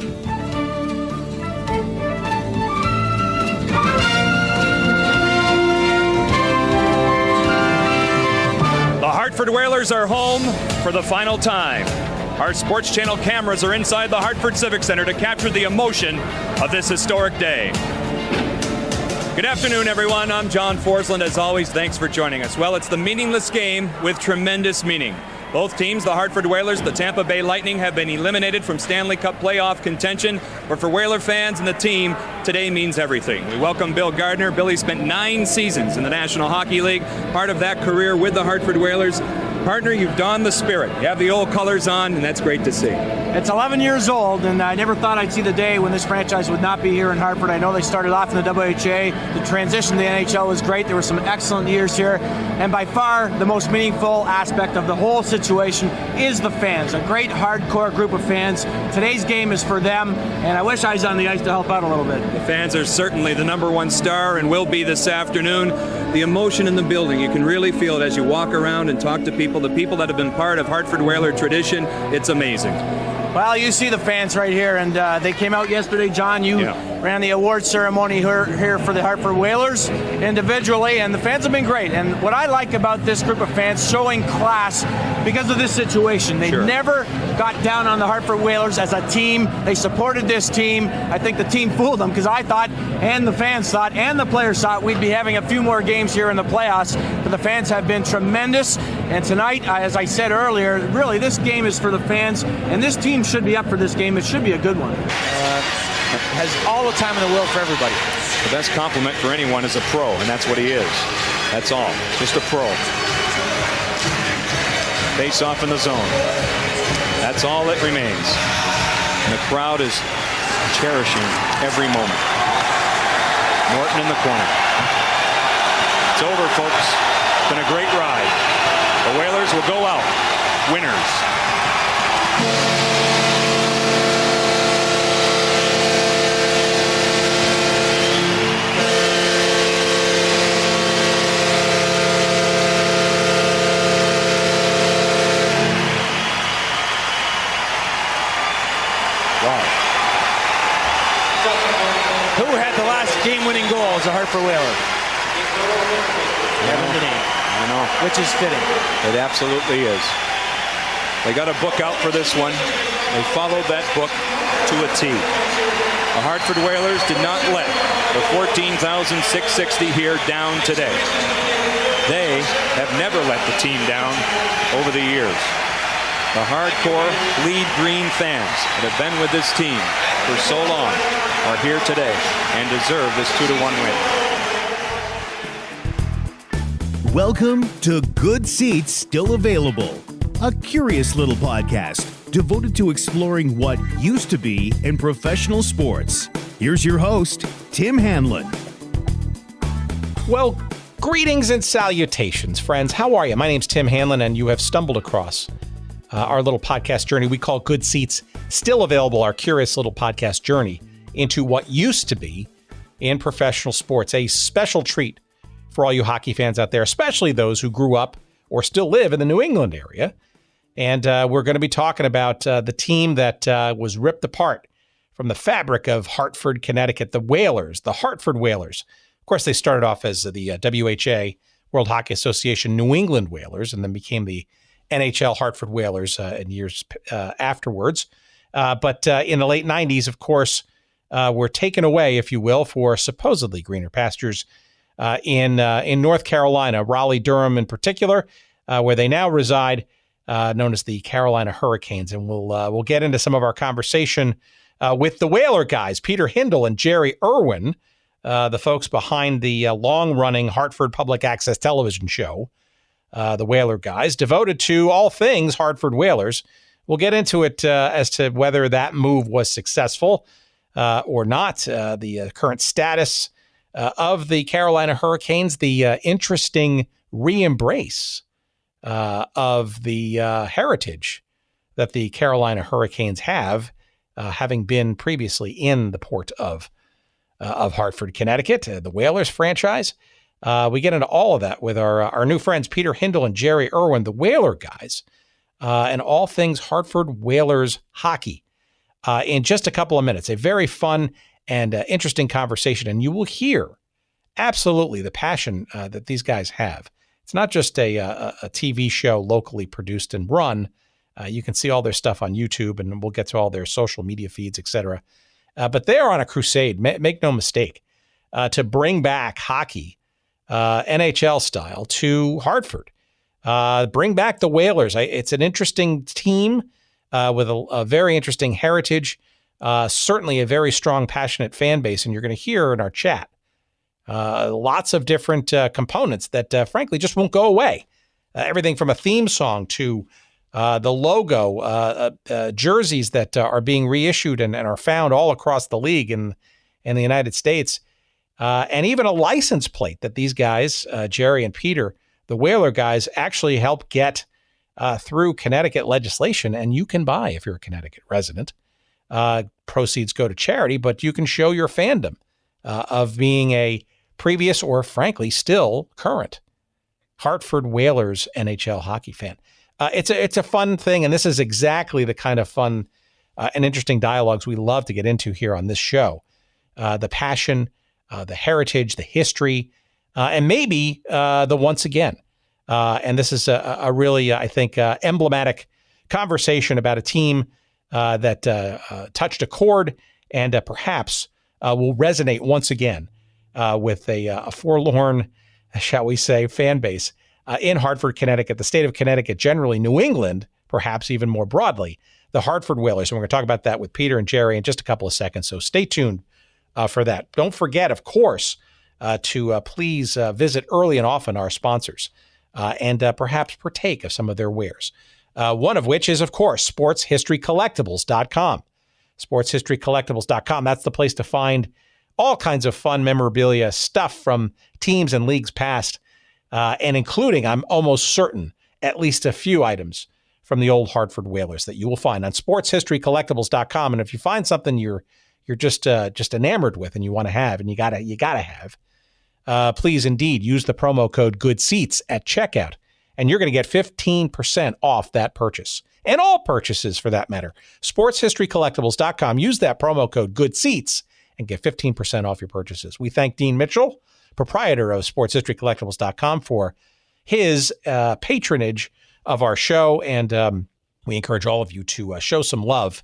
The Hartford Whalers are home for the final time. Our Sports Channel cameras are inside the Hartford Civic Center to capture the emotion of this historic day. Good afternoon, everyone. I'm John Forsland. As always, thanks for joining us. Well, it's the meaningless game with tremendous meaning. Both teams, the Hartford Whalers, the Tampa Bay Lightning, have been eliminated from Stanley Cup playoff contention. But for Whaler fans and the team, today means everything. We welcome Bill Gardner. Billy spent 9 seasons in the National Hockey League, part of that career with the Hartford Whalers. Partner, you've donned the spirit. You have the old colors on, and that's great to see. It's 11 years old, and I never thought I'd see the day when this franchise would not be here in Hartford. I know they started off in the WHA. The transition to the NHL was great. There were some excellent years here. And by far, the most meaningful aspect of the whole situation is the fans. A great hardcore group of fans. Today's game is for them, and I wish I was on the ice to help out a little bit. The fans are certainly the number one star and will be this afternoon. The emotion in the building, you can really feel it as you walk around and talk to people, the people that have been part of Hartford Whaler tradition. It's amazing. Well, you see the fans right here, and they came out yesterday. John, you ran the award ceremony here for the Hartford Whalers individually, and the fans have been great. And what I like about this group of fans, showing class because of this situation. They never got down on the Hartford Whalers as a team. They supported this team. I think the team fooled them because I thought, and the fans thought, and the players thought we'd be having a few more games here in the playoffs. But the fans have been tremendous. And tonight, as I said earlier, really this game is for the fans, and this team should be up for this game. It should be a good one. Has all the time in the world for everybody. The best compliment for anyone is a pro, and that's what he is. That's all. Just a pro. Face off in the zone. That's all that remains. And the crowd is cherishing every moment. Norton in the corner. It's over, folks. It's been a great ride. The Whalers will go out winners. Who had the last game-winning goal as a Hartford Whaler? Kevin Deneen. I know. Which is fitting. It absolutely is. They got a book out for this one. They followed that book to a T. The Hartford Whalers did not let the 14,660 here down today. They have never let the team down over the years. The hardcore bleed green fans that have been with this team for so long are here today and deserve this 2-1 win. Welcome to Good Seats Still Available, a curious little podcast devoted to exploring what used to be in professional sports. Here's your host, Tim Hanlon. Well, greetings and salutations, friends. How are you? My name's Tim Hanlon, and you have stumbled across our little podcast journey we call Good Seats Still Available, our curious little podcast journey into what used to be in professional sports. A special treat for all you hockey fans out there, especially those who grew up or still live in the New England area. And we're going to be talking about the team that was ripped apart from the fabric of Hartford, Connecticut, the Whalers, the Hartford Whalers. Of course, they started off as the WHA, World Hockey Association, New England Whalers, and then became the NHL Hartford Whalers in years afterwards. But in the late 90s, of course, were taken away, if you will, for supposedly greener pastures in North Carolina, Raleigh-Durham in particular, where they now reside, known as the Carolina Hurricanes. And we'll get into some of our conversation with the Whaler guys, Peter Hindle and Jerry Erwin, the folks behind the long-running Hartford Public Access television show, the Whaler guys, devoted to all things Hartford Whalers. We'll get into it as to whether that move was successful or not, the current status of the Carolina Hurricanes, the interesting re-embrace of the heritage that the Carolina Hurricanes have, having been previously in the port of Hartford, Connecticut, the Whalers franchise. We get into all of that with our new friends, Peter Hindle and Jerry Erwin, the Whaler guys, and all things Hartford Whalers hockey. in just a couple of minutes. A very fun and interesting conversation, and you will hear absolutely the passion that these guys have. It's not just a TV show locally produced and run. You can see all their stuff on YouTube, and we'll get to all their social media feeds, etc. But they are on a crusade, make no mistake, to bring back hockey, NHL style, to Hartford. Bring back the Whalers. It's an interesting team with a very interesting heritage, certainly a very strong, passionate fan base, and you're going to hear in our chat lots of different components that, frankly, just won't go away. Everything from a theme song to the logo, jerseys that are being reissued and are found all across the league in the United States, and even a license plate that these guys, Jerry and Peter, the Whaler guys, actually help get through Connecticut legislation, and you can buy if you're a Connecticut resident. Proceeds go to charity, but you can show your fandom of being a previous or, frankly, still current Hartford Whalers NHL hockey fan. It's a fun thing, and this is exactly the kind of fun and interesting dialogues we love to get into here on this show. The passion, the heritage, the history, and maybe the once again. And this is a really, I think, emblematic conversation about a team that touched a chord and perhaps will resonate once again with a forlorn, shall we say, fan base in Hartford, Connecticut, the state of Connecticut, generally New England, perhaps even more broadly, the Hartford Whalers. And we're going to talk about that with Peter and Jerry in just a couple of seconds. So stay tuned for that. Don't forget, of course, to please visit early and often our sponsors and perhaps partake of some of their wares. One of which is, of course, sportshistorycollectibles.com. Sportshistorycollectibles.com. That's the place to find all kinds of fun memorabilia, stuff from teams and leagues past, and including, I'm almost certain, at least a few items from the old Hartford Whalers that you will find on sportshistorycollectibles.com. And if you find something you're just enamored with and you want to have, and you gotta have, please indeed use the promo code GOODSEATS at checkout, and you're going to get 15% off that purchase, and all purchases for that matter. Sportshistorycollectibles.com. Use that promo code GOODSEATS and get 15% off your purchases. We thank Dean Mitchell, proprietor of sportshistorycollectibles.com, for his patronage of our show, and we encourage all of you to show some love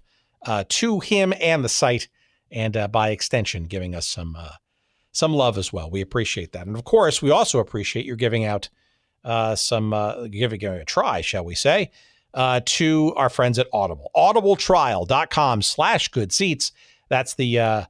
to him and the site, and by extension, giving us some love as well. We appreciate that. And of course, we also appreciate your giving out giving a try, shall we say, to our friends at Audible. audibletrial.com/goodseats. That's the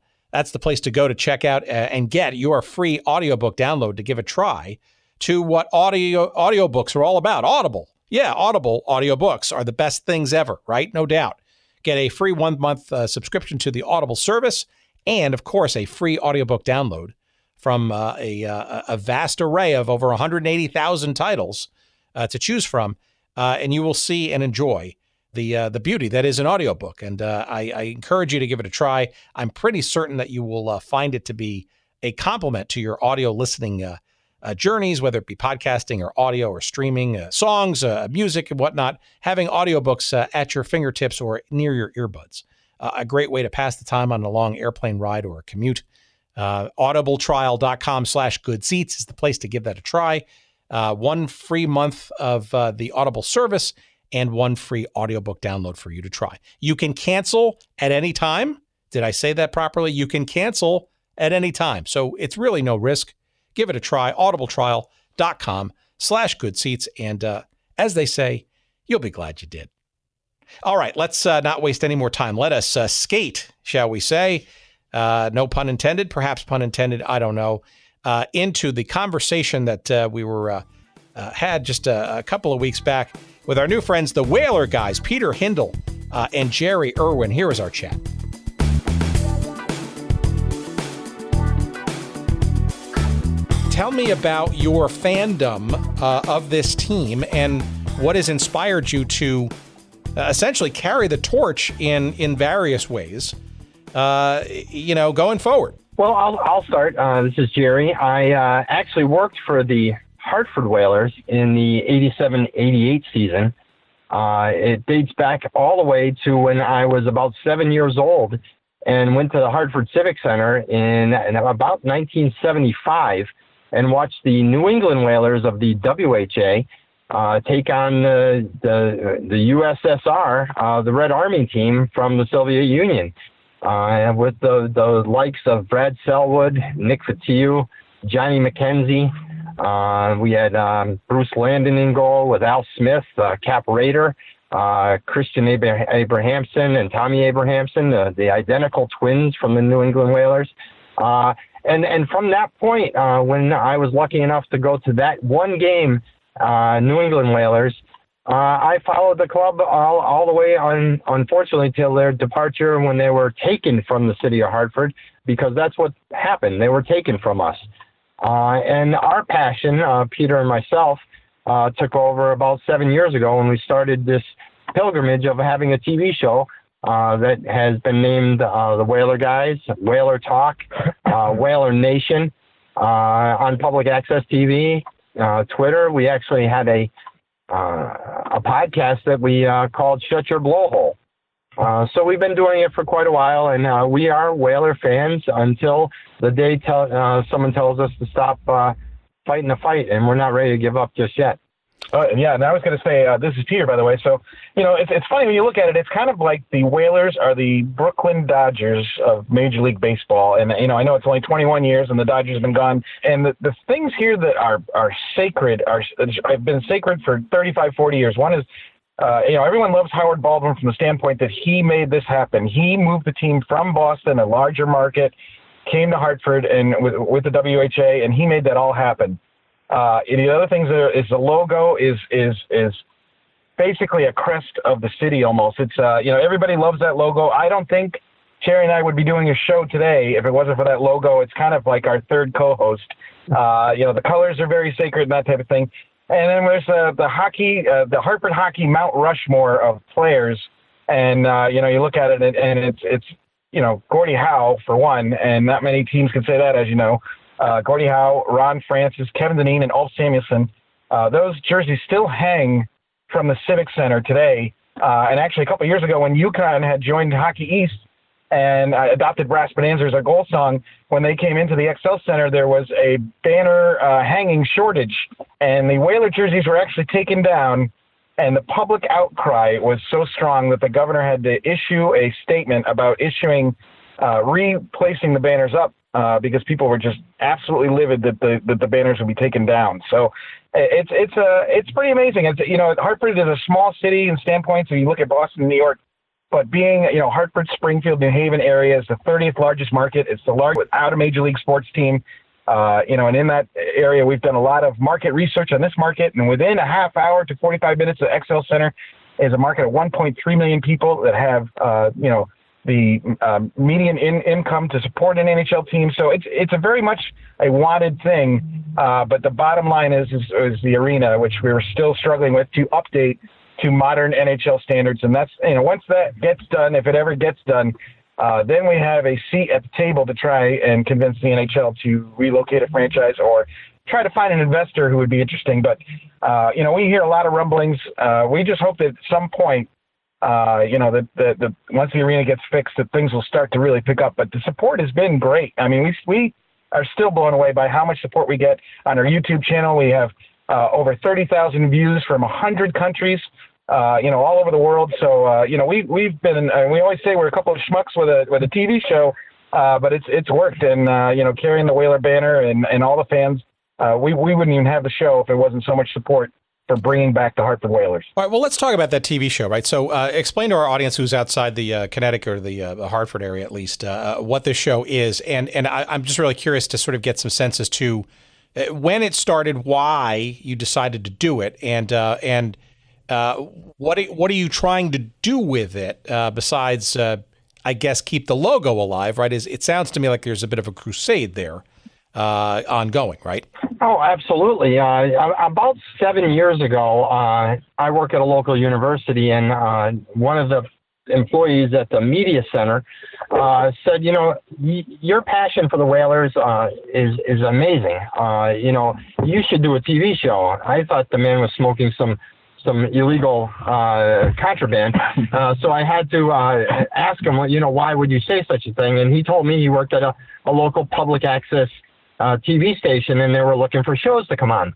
place to go to check out and get your free audiobook download to give a try to what audiobooks are all about. Audible. Yeah, Audible audiobooks are the best things ever, right? No doubt. Get a free 1-month subscription to the Audible service, and of course, a free audiobook download from a vast array of over 180,000 titles to choose from, and you will see and enjoy the beauty that is an audiobook. And I encourage you to give it a try. I'm pretty certain that you will find it to be a complement to your audio listening journeys, whether it be podcasting or audio or streaming, songs, music and whatnot. Having audiobooks at your fingertips or near your earbuds. A great way to pass the time on a long airplane ride or a commute. Audibletrial.com/goodseats is the place to give that a try. 1 free month of the Audible service and 1 free audiobook download for you to try. You can cancel at any time. Did I say that properly? You can cancel at any time. So it's really no risk. Give it a try. Audibletrial.com/goodseats. And as they say, you'll be glad you did. All right, let's not waste any more time. Let us skate, shall we say? No pun intended, perhaps pun intended, I don't know, into the conversation that we were had just a couple of weeks back with our new friends, the Whaler guys, Peter Hindle and Jerry Erwin. Here is our chat. Tell me about your fandom of this team and what has inspired you to essentially carry the torch in various ways, going forward. Well, I'll start. This is Jerry. I actually worked for the Hartford Whalers in the 87-88 season. It dates back all the way to when I was about 7 years old and went to the Hartford Civic Center in about 1975 and watched the New England Whalers of the WHA take on the USSR, the Red Army team from the Soviet Union, with the likes of Brad Selwood, Nick Fatiu, Johnny McKenzie. We had Bruce Landon in goal with Al Smith, Cap Raider, Christian Abrahamson and Tommy Abrahamson, the identical twins from the New England Whalers. And from that point, when I was lucky enough to go to that one game, New England Whalers, I followed the club all the way on, unfortunately, till their departure when they were taken from the city of Hartford, because that's what happened. They were taken from us. And our passion, Peter and myself, took over about 7 years ago when we started this pilgrimage of having a TV show that has been named The Whaler Guys, Whaler Talk, Whaler Nation, on Public Access TV, Twitter. We actually had a podcast that we called Shut Your Blowhole. So we've been doing it for quite a while, and we are Whaler fans until the day someone tells us to stop fighting the fight, and we're not ready to give up just yet. Yeah, and I was going to say, this is Peter, by the way. So, it's funny when you look at it. It's kind of like the Whalers are the Brooklyn Dodgers of Major League Baseball. And, I know it's only 21 years and the Dodgers have been gone. And the things here that are sacred have been sacred for 35, 40 years. One is, everyone loves Howard Baldwin from the standpoint that he made this happen. He moved the team from Boston, a larger market, came to Hartford and with the WHA, and he made that all happen. And the other things is the logo is basically a crest of the city almost. It's everybody loves that logo. I don't think Sherry and I would be doing a show today if it wasn't for that logo. It's kind of like our third co-host. The colors are very sacred and that type of thing. And then there's the hockey, the Hartford hockey Mount Rushmore of players. And you look at it and it's Gordie Howe for one, and not many teams can say that, as you know. Gordie Howe, Ron Francis, Kevin Dineen, and Ulf Samuelsson. Those jerseys still hang from the Civic Center today. And actually, a couple of years ago, when UConn had joined Hockey East and adopted Brass Bonanza as our goal song, when they came into the XL Center, there was a banner hanging shortage. And the Whaler jerseys were actually taken down. And the public outcry was so strong that the governor had to issue a statement about replacing the banners up. Because people were just absolutely livid that the banners would be taken down. So it's pretty amazing. Hartford is a small city in standpoint. So you look at Boston and New York, but being Hartford, Springfield, New Haven area is the 30th largest market. It's the largest without a major league sports team. And in that area, we've done a lot of market research on this market. And within a half hour to 45 minutes, the XL Center is a market of 1.3 million people that have the median income to support an NHL team. So it's a very much a wanted thing. But the bottom line is the arena, which we're still struggling with to update to modern NHL standards. And that's, once that gets done, if it ever gets done, then we have a seat at the table to try and convince the NHL to relocate a franchise or try to find an investor who would be interesting. But, we hear a lot of rumblings. We just hope that at some point, that once the arena gets fixed, that things will start to really pick up. But the support has been great. I mean, we are still blown away by how much support we get on our YouTube channel. We have over 30,000 views from 100 countries, all over the world. So, we've been, we always say we're a couple of schmucks with a TV show, but it's worked. And, carrying the Whaler banner and all the fans, we wouldn't even have the show if there wasn't so much support for bringing back the Hartford Whalers. All right, well, let's talk about that TV show, right? So explain to our audience who's outside the Connecticut or the Hartford area at least, what this show is. And I'm just really curious to sort of get some sense as to when it started, why you decided to do it, and what are you trying to do with it besides, I guess, keep the logo alive, right? It sounds to me like there's a bit of a crusade there ongoing, right? Oh, absolutely. About 7 years ago, I work at a local university, and one of the employees at the media center said, your passion for the Whalers is amazing. You should do a TV show. I thought the man was smoking some some illegal contraband. So I had to ask him, why would you say such a thing? And he told me he worked at a local public access TV station, and they were looking for shows to come on.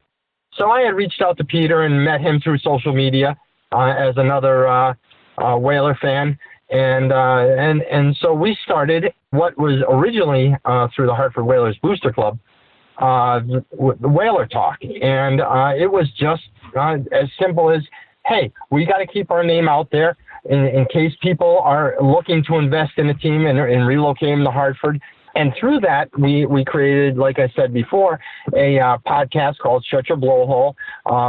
So I had reached out to Peter and met him through social media as another Whaler fan. And so we started what was originally through the Hartford Whalers Booster Club, the Whaler Talk. And it was just as simple as, hey, we got to keep our name out there in case people are looking to invest in a team and relocate them to Hartford. And through that, we created, like I said before, a podcast called Shut Your Blowhole,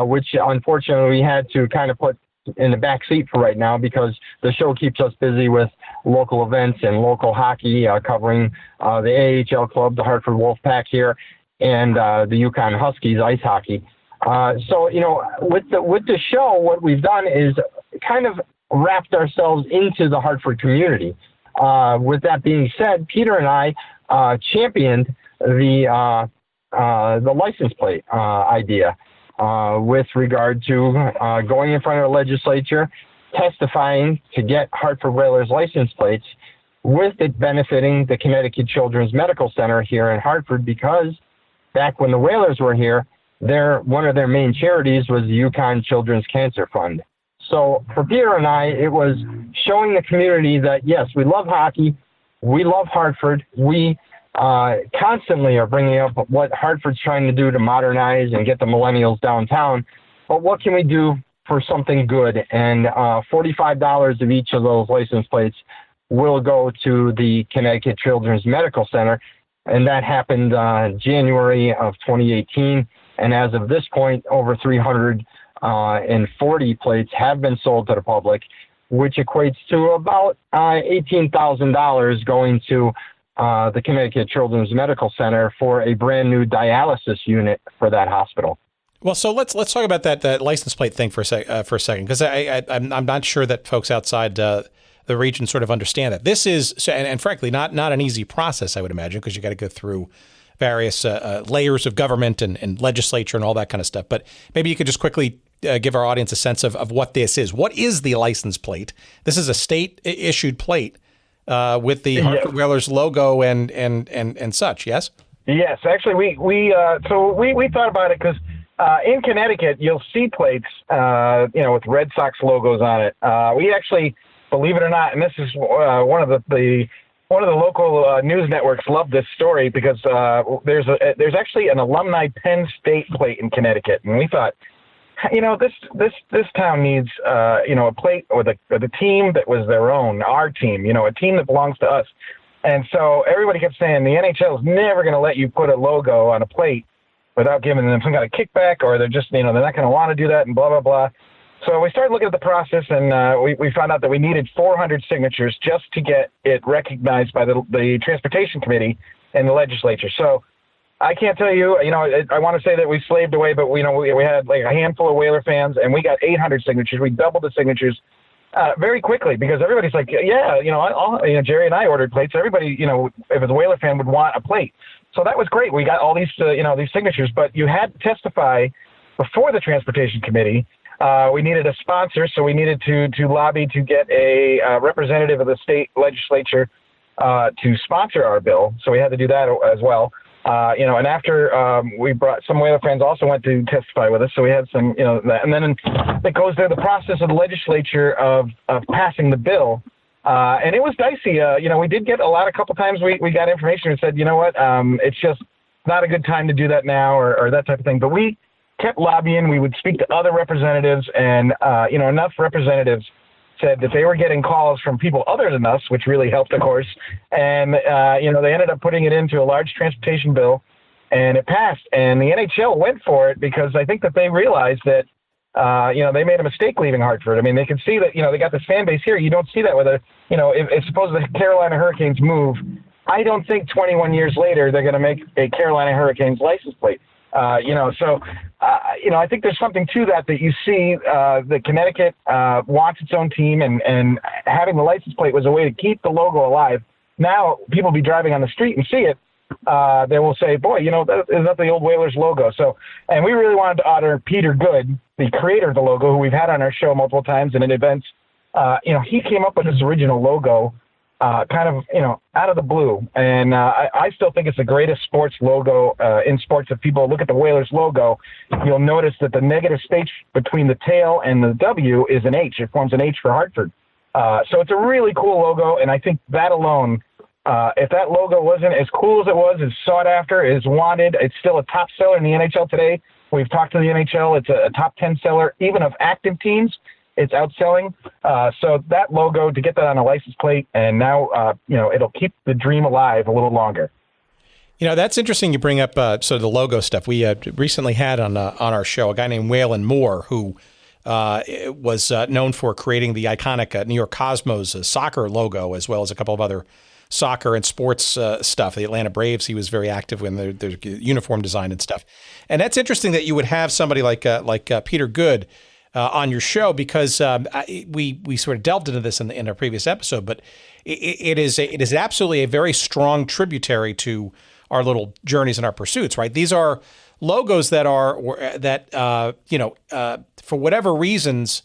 which unfortunately we had to kind of put in the back seat for right now because the show keeps us busy with local events and local hockey, covering the AHL club, the Hartford Wolfpack here, and the Yukon Huskies ice hockey. So, with the show, what we've done is kind of wrapped ourselves into the Hartford community. With that being said, Peter and I championed the license plate idea with regard to going in front of the legislature, testifying to get Hartford Whalers license plates, with it benefiting the Connecticut Children's Medical Center here in Hartford, because back when the Whalers were here, one of their main charities was the Yukon Children's Cancer Fund. So for Peter and I, it was showing the community that, yes, we love hockey, we love Hartford, we constantly are bringing up what Hartford's trying to do to modernize and get the millennials downtown, but what can we do for something good? And $45 of each of those license plates will go to the Connecticut Children's Medical Center, and that happened January of 2018, and as of this point, over 340 plates have been sold to the public, which equates to about $18,000 going to the Connecticut Children's Medical Center for a brand new dialysis unit for that hospital. Well, so let's talk about that license plate thing for a second, because I'm not sure that folks outside the region sort of understand that. This is, and frankly, not an easy process, I would imagine, because you got to go through various layers of government and legislature and all that kind of stuff. But maybe you could just quickly give our audience a sense of what this is. What is the license plate? This is a state-issued plate with the Hartford Whalers logo and such. Yes. Yes, actually, we thought about it because in Connecticut you'll see plates, with Red Sox logos on it. We actually, believe it or not, and this is one of the local news networks love this story because there's actually an alumni Penn State plate in Connecticut, and we thought, this town needs a plate with a team that was their own, our team, a team that belongs to us. And so everybody kept saying the NHL is never going to let you put a logo on a plate without giving them some kind of kickback, or they're just they're not going to want to do that, and blah blah blah. So we started looking at the process, and we found out that we needed 400 signatures just to get it recognized by the Transportation Committee and the legislature. So I can't tell you, I want to say that we slaved away, but we had like a handful of Whaler fans, and we got 800 signatures. We doubled the signatures very quickly because everybody's like, Jerry and I ordered plates. Everybody, if it's a Whaler fan, would want a plate. So that was great. We got all these, these signatures, but you had to testify before the Transportation Committee. We needed a sponsor, so we needed to lobby to get a representative of the state legislature to sponsor our bill. So we had to do that as well. And after we brought some Whaler fans also went to testify with us, so we had some, and then it goes through the process of the legislature of passing the bill. And it was dicey. We did get a couple times we got information and said, it's just not a good time to do that now or that type of thing. But we kept lobbying. We would speak to other representatives, and enough representatives said that they were getting calls from people other than us, which really helped, of course. And they ended up putting it into a large transportation bill, and it passed. And the NHL went for it because I think that they realized that they made a mistake leaving Hartford. I mean, they can see that they got this fan base here. You don't see that with if suppose the Carolina Hurricanes move. I don't think 21 years later they're going to make a Carolina Hurricanes license plate. I think there's something to that you see the Connecticut wants its own team, and having the license plate was a way to keep the logo alive. Now people be driving on the street and see it, they will say, boy, is that the old Whalers logo? So, and we really wanted to honor Peter Good, the creator of the logo, who we've had on our show multiple times and in events. He came up with this original logo kind of, out of the blue. And I still think it's the greatest sports logo in sports. If people look at the Whalers logo, you'll notice that the negative space between the tail and the W is an H. It forms an H for Hartford. So it's a really cool logo, and I think that alone, if that logo wasn't as cool as it was, as sought after, is wanted, it's still a top seller in the NHL today. We've talked to the NHL. It's a top 10 seller, even of active teams. It's outselling. So that logo, to get that on a license plate, and now, it'll keep the dream alive a little longer. That's interesting you bring up sort of the logo stuff. We recently had on our show a guy named Waylon Moore, who was known for creating the iconic New York Cosmos soccer logo, as well as a couple of other soccer and sports stuff. The Atlanta Braves, he was very active in their uniform design and stuff. And that's interesting that you would have somebody like Peter Good on your show, because we sort of delved into this in our previous episode, but it is absolutely a very strong tributary to our little journeys and our pursuits, right? These are logos that for whatever reasons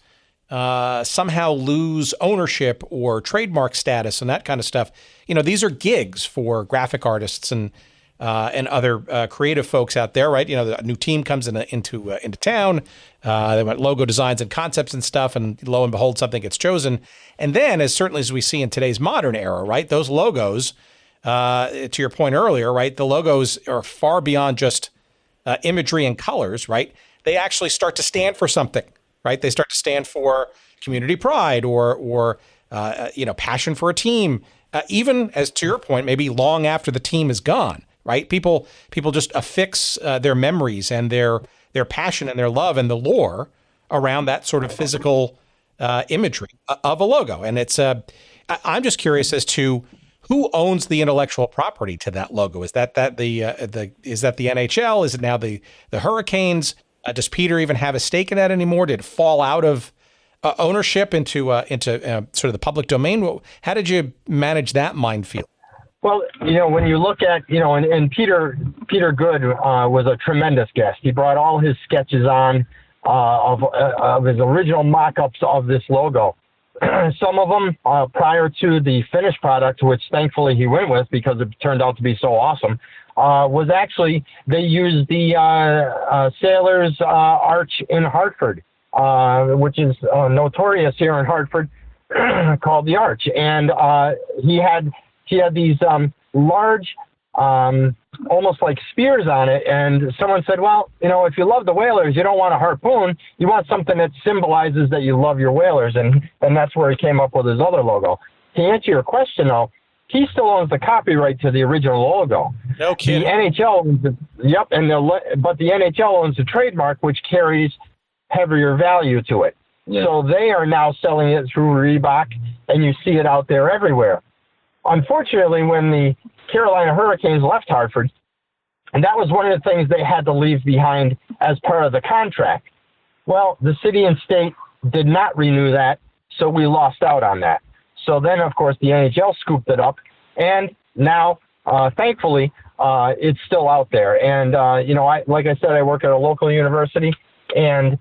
somehow lose ownership or trademark status and that kind of stuff. These are gigs for graphic artists and other creative folks out there, right? A new team comes into town. They want logo designs and concepts and stuff, and lo and behold, something gets chosen. And then, as certainly as we see in today's modern era, right, those logos, to your point earlier, right, the logos are far beyond just imagery and colors, right? They actually start to stand for something, right? They start to stand for community pride or passion for a team, even as to your point, maybe long after the team is gone, right? People just affix their memories and their passion and their love and the lore around that sort of physical imagery of a logo. And I'm just curious as to who owns the intellectual property to that logo. Is that the NHL? Is it now the Hurricanes? Does Peter even have a stake in that anymore? Did it fall out of ownership into sort of the public domain? How did you manage that minefield? Well, when you look at, and Peter Good was a tremendous guest. He brought all his sketches on of his original mock-ups of this logo. Some of them prior to the finished product, which thankfully he went with because it turned out to be so awesome, was actually they used the Sailors Arch in Hartford, which is notorious here in Hartford, called the Arch. And he had these large, almost like spears on it. And someone said, well, if you love the Whalers, you don't want a harpoon. You want something that symbolizes that you love your Whalers. And that's where he came up with his other logo. To answer your question, though, he still owns the copyright to the original logo. No kidding. The NHL owns but the NHL owns the trademark, which carries heavier value to it. Yeah. So they are now selling it through Reebok, and you see it out there everywhere. Unfortunately, when the Carolina Hurricanes left Hartford, and that was one of the things they had to leave behind as part of the contract. Well, the city and state did not renew that, so we lost out on that. So then, of course, the NHL scooped it up, and now, thankfully, it's still out there. And, like I said, I work at a local university, and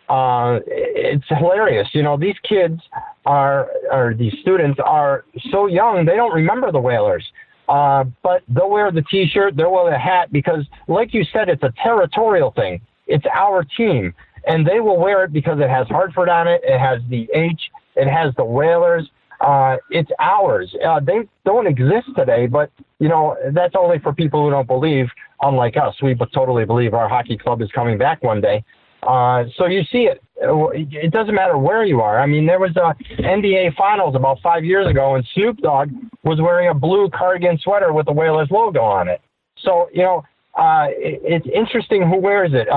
it's hilarious. These kids these students are so young, they don't remember the Whalers. But they'll wear the T-shirt, they'll wear the hat, because, like you said, it's a territorial thing. It's our team. And they will wear it because it has Hartford on it, it has the H, it has the Whalers. It's ours. They don't exist today, but, that's only for people who don't believe, unlike us. We totally believe our hockey club is coming back one day. So you see it. It doesn't matter where you are. I mean, there was a NBA Finals about 5 years ago, and Snoop Dogg was wearing a blue cardigan sweater with the Whalers logo on it. So, it's interesting who wears it.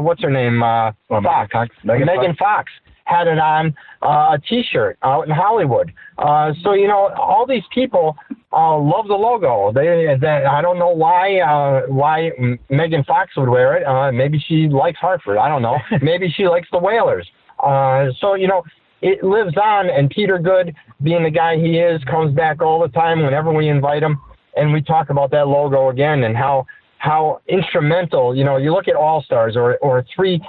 What's her name? Fox. Megan Fox had it on a T-shirt out in Hollywood. So, all these people love the logo. I don't know why Megan Fox would wear it. Maybe she likes Hartford. I don't know. Maybe she likes the Whalers. So, it lives on, and Peter Good, being the guy he is, comes back all the time whenever we invite him. and we talk about that logo again and how instrumental, you look at all-stars or three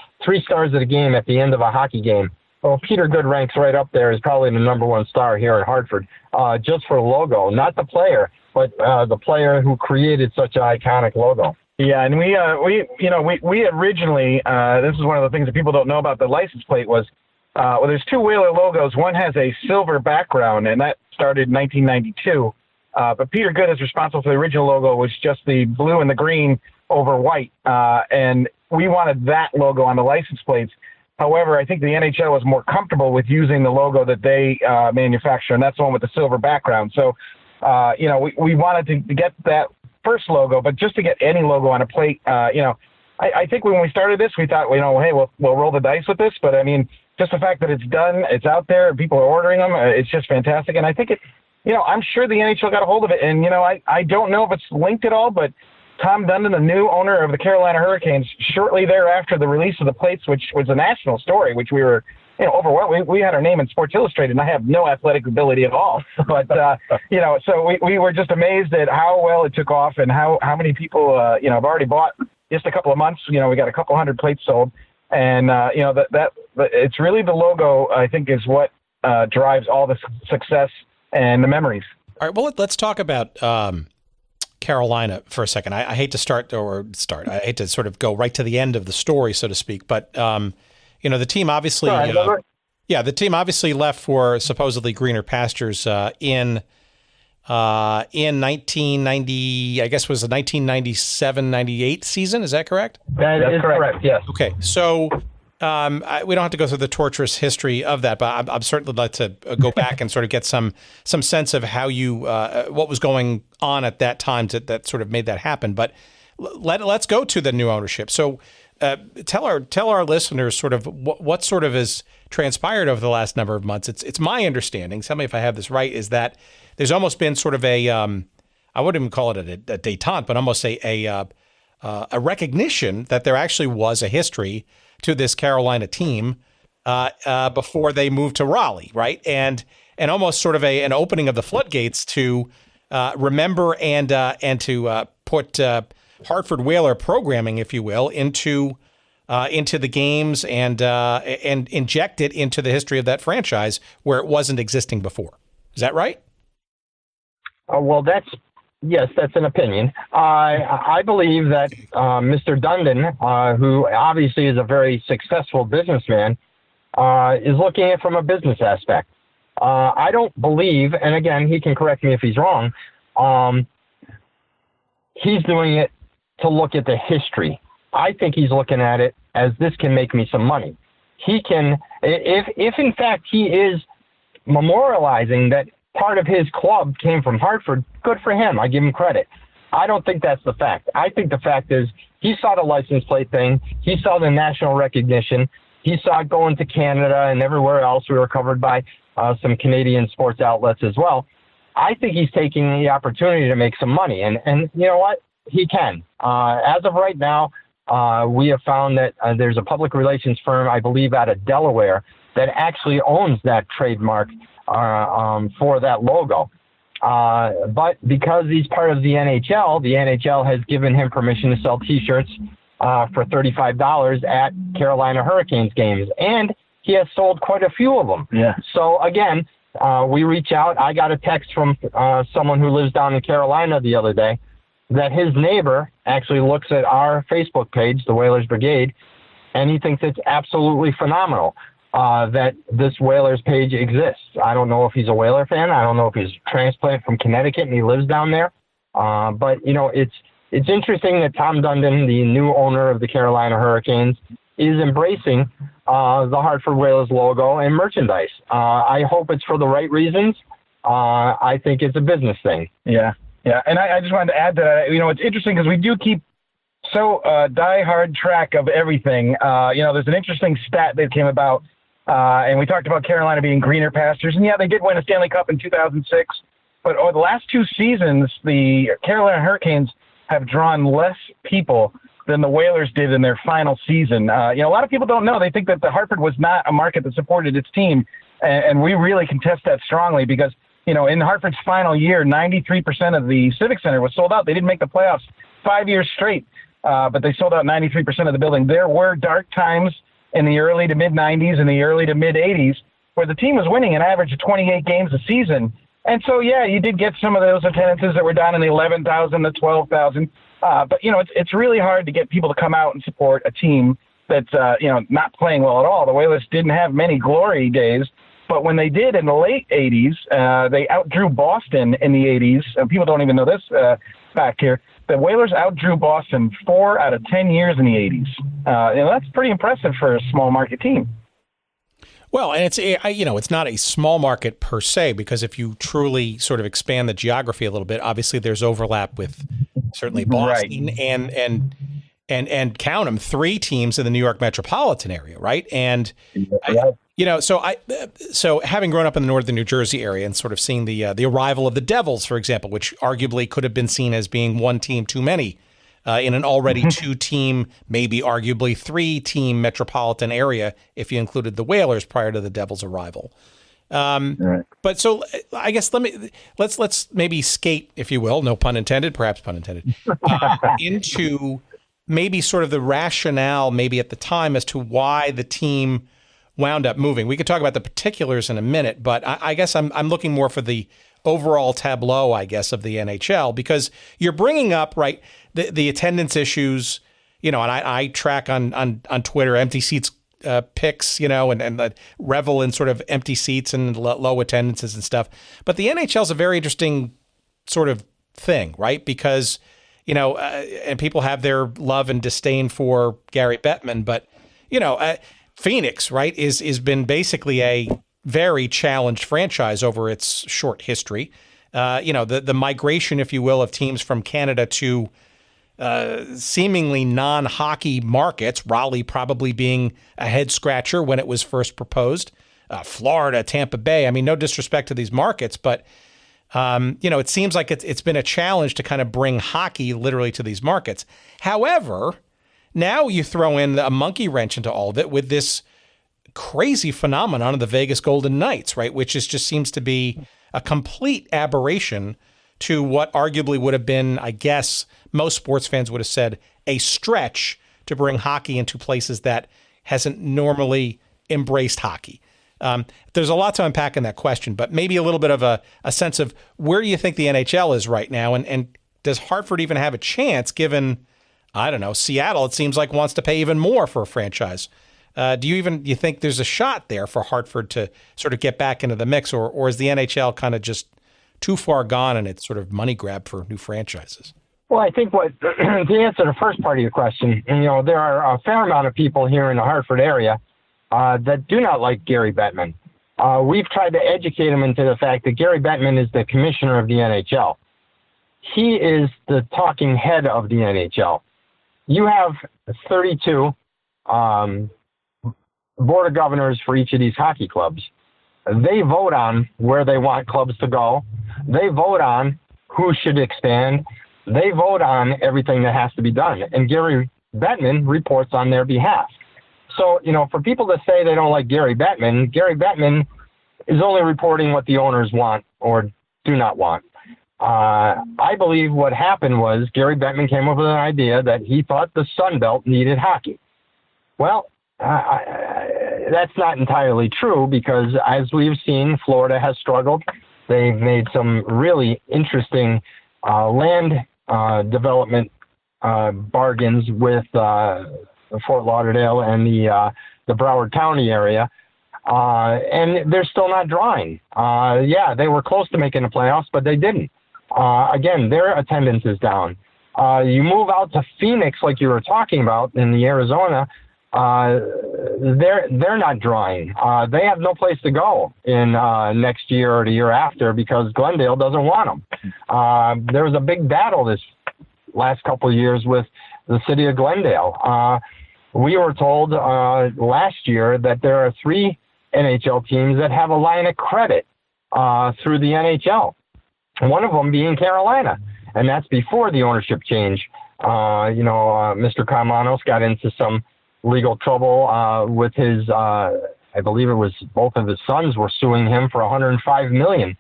stars of the game at the end of a hockey game. Well, Peter Good ranks right up there as probably the number one star here in Hartford, just for the logo, not the player, but the player who created such an iconic logo. Yeah, and we originally, this is one of the things that people don't know about the license plate was, there's two Whaler logos. One has a silver background, and that started in 1992. But Peter Good is responsible for the original logo, which was just the blue and the green over white. And we wanted that logo on the license plates. However, I think the NHL was more comfortable with using the logo that they manufacture, and that's the one with the silver background. So, we wanted to get that first logo, but just to get any logo on a plate, I think when we started this, we thought, hey, we'll roll the dice with this. But, I mean, just the fact that it's done, it's out there, people are ordering them, it's just fantastic. And I think I'm sure the NHL got a hold of it. And, I don't know if it's linked at all, but Tom Dundon, the new owner of the Carolina Hurricanes, shortly thereafter the release of the plates, which was a national story, which we were, overwhelmed. We had our name in Sports Illustrated, and I have no athletic ability at all. But, so we were just amazed at how well it took off and how many people, have already bought just a couple of months. We got a couple hundred plates sold. And, that it's really the logo, I think, is what drives all the success and the memories. All right, well, let's talk about Carolina for a second. I hate to start. I hate to sort of go right to the end of the story, so to speak. But, the team obviously, the team obviously left for supposedly greener pastures in 1990, I guess was the 1997-98 season. Is that correct? That is correct, yes. Okay, so we don't have to go through the torturous history of that, but I'm certainly like to go back and sort of get some sense of how you what was going on at that time that sort of made that happen. But let's go to the new ownership. So tell our listeners sort of what sort of has transpired over the last number of months. It's my understanding, tell me if I have this right, is that there's almost been sort of I wouldn't even call it a détente, but almost a recognition that there actually was a history to this Carolina team before they moved to Raleigh, right? And almost sort of an opening of the floodgates to remember and to put Hartford Whaler programming, if you will, into the games and inject it into the history of that franchise where it wasn't existing before. Is that right? Well, that's an opinion. I believe that Mr. Dundon, who obviously is a very successful businessman, is looking at it from a business aspect. I don't believe, and again, he can correct me if he's wrong, he's doing it to look at the history. I think he's looking at it as this can make me some money. He can, if in fact he is memorializing that part of his club came from Hartford, good for him. I give him credit. I don't think that's the fact. I think the fact is he saw the license plate thing. He saw the national recognition. He saw it going to Canada and everywhere else. We were covered by some Canadian sports outlets as well. I think he's taking the opportunity to make some money. And you know what? He can. As of right now, we have found that there's a public relations firm, I believe, out of Delaware that actually owns that trademark for that logo. But because he's part of the NHL has given him permission to sell T-shirts for $35 at Carolina Hurricanes games. And he has sold quite a few of them. Yeah. So, again, we reach out. I got a text from someone who lives down in Carolina the other day that his neighbor actually looks at our Facebook page, the Whalers Brigade, and he thinks it's absolutely phenomenal that this Whalers page exists. I don't know if he's a Whaler fan. I don't know if he's a transplant from Connecticut and he lives down there. But, it's interesting that Tom Dundon, the new owner of the Carolina Hurricanes, is embracing the Hartford Whalers logo and merchandise. I hope it's for the right reasons. I think it's a business thing. Yeah. Yeah, and I just wanted to add that, it's interesting because we do keep so die-hard track of everything. There's an interesting stat that came about, and we talked about Carolina being greener pastures. And, yeah, they did win a Stanley Cup in 2006. But over the last two seasons, the Carolina Hurricanes have drawn less people than the Whalers did in their final season. A lot of people don't know. They think that the Hartford was not a market that supported its team, and we really contest that strongly because in Hartford's final year, 93% of the Civic Center was sold out. They didn't make the playoffs 5 years straight, but they sold out 93% of the building. There were dark times in the early to mid-'90s and the early to mid-'80s where the team was winning an average of 28 games a season. And so, yeah, you did get some of those attendances that were down in the 11,000 to 12,000. But, it's really hard to get people to come out and support a team that's, not playing well at all. The Whalers didn't have many glory days, but when they did in the late 80s, they outdrew Boston in the 80s. And people don't even know this back here. The Whalers outdrew Boston 4 out of 10 years in the 80s. That's pretty impressive for a small market team. Well, and it's not a small market per se, because if you truly sort of expand the geography a little bit, obviously there's overlap with certainly Boston and count them 3 teams in the New York metropolitan area, right? And so having grown up in the northern New Jersey area and sort of seeing the arrival of the Devils, for example, which arguably could have been seen as being one team too many in an already 2-team, maybe arguably 3-team metropolitan area if you included the Whalers prior to the Devils' arrival. But so I guess let's maybe skate, if you will, no pun intended, perhaps pun intended, into maybe sort of the rationale maybe at the time as to why the team wound up moving. We could talk about the particulars in a minute, but I guess I'm looking more for the overall tableau, I guess, of the NHL, because you're bringing up, right, the attendance issues, and I track on Twitter empty seats picks, and revel in sort of empty seats and low attendances and stuff. But the NHL is a very interesting sort of thing, right? Because, and people have their love and disdain for Gary Bettman, but, Phoenix, right, is been basically a very challenged franchise over its short history. The migration, if you will, of teams from Canada to seemingly non-hockey markets, Raleigh probably being a head scratcher when it was first proposed, Florida, Tampa Bay. I mean, no disrespect to these markets, but it seems like it's been a challenge to kind of bring hockey literally to these markets. However, now you throw in a monkey wrench into all of it with this crazy phenomenon of the Vegas Golden Knights, right? Which just seems to be a complete aberration to what arguably would have been, I guess, most sports fans would have said, a stretch to bring hockey into places that hasn't normally embraced hockey. There's a lot to unpack in that question, but maybe a little bit of a sense of where do you think the NHL is right now, and does Hartford even have a chance given, I don't know, Seattle, it seems like, wants to pay even more for a franchise. Do you think there's a shot there for Hartford to sort of get back into the mix, or is the NHL kind of just too far gone and it's sort of money grab for new franchises? Well, I think to answer the first part of your question, there are a fair amount of people here in the Hartford area that do not like Gary Bettman. We've tried to educate them into the fact that Gary Bettman is the commissioner of the NHL. He is the talking head of the NHL. You have 32 board of governors for each of these hockey clubs. They vote on where they want clubs to go. They vote on who should expand. They vote on everything that has to be done. And Gary Bettman reports on their behalf. So, for people to say they don't like Gary Bettman is only reporting what the owners want or do not want. I believe what happened was Gary Bettman came up with an idea that he thought the Sun Belt needed hockey. Well, that's not entirely true, because as we've seen, Florida has struggled. They've made some really interesting land development bargains with Fort Lauderdale and the Broward County area, and they're still not drawing. They were close to making the playoffs, but they didn't. Again, their attendance is down. You move out to Phoenix, like you were talking about, in the Arizona. They're not drawing. They have no place to go in next year or the year after because Glendale doesn't want them. There was a big battle this last couple of years with the city of Glendale. We were told last year that there are 3 NHL teams that have a line of credit through the NHL. One of them being Carolina, and that's before the ownership change. Mr. Kamanos got into some legal trouble with his, I believe it was both of his sons were suing him for $105 million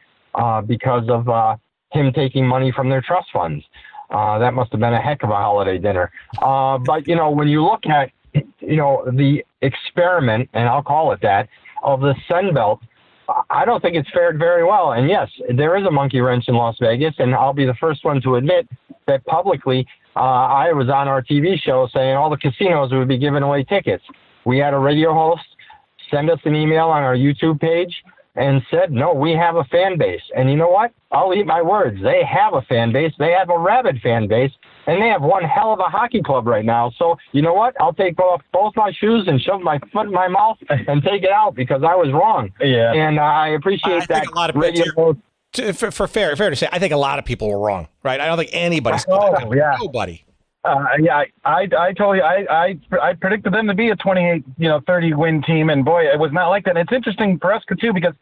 because of him taking money from their trust funds. That must have been a heck of a holiday dinner. But, when you look at, the experiment, and I'll call it that, of the Sun Belt, I don't think it's fared very well. And yes, there is a monkey wrench in Las Vegas, and I'll be the first one to admit that publicly. I was on our TV show saying all the casinos would be giving away tickets. We had a radio host send us an email on our YouTube page and said, no, we have a fan base. And you know what? I'll eat my words. They have a fan base. They have a rabid fan base. And they have one hell of a hockey club right now. So you know what? I'll take off both my shoes and shove my foot in my mouth and take it out because I was wrong. Yeah. And I appreciate that. Think a lot of radio host. fair to say, I think a lot of people were wrong, right? I don't think anybody's nobody. I told you, I predicted them to be a 28, 30 win team, and boy, it was not like that. And it's interesting for us too because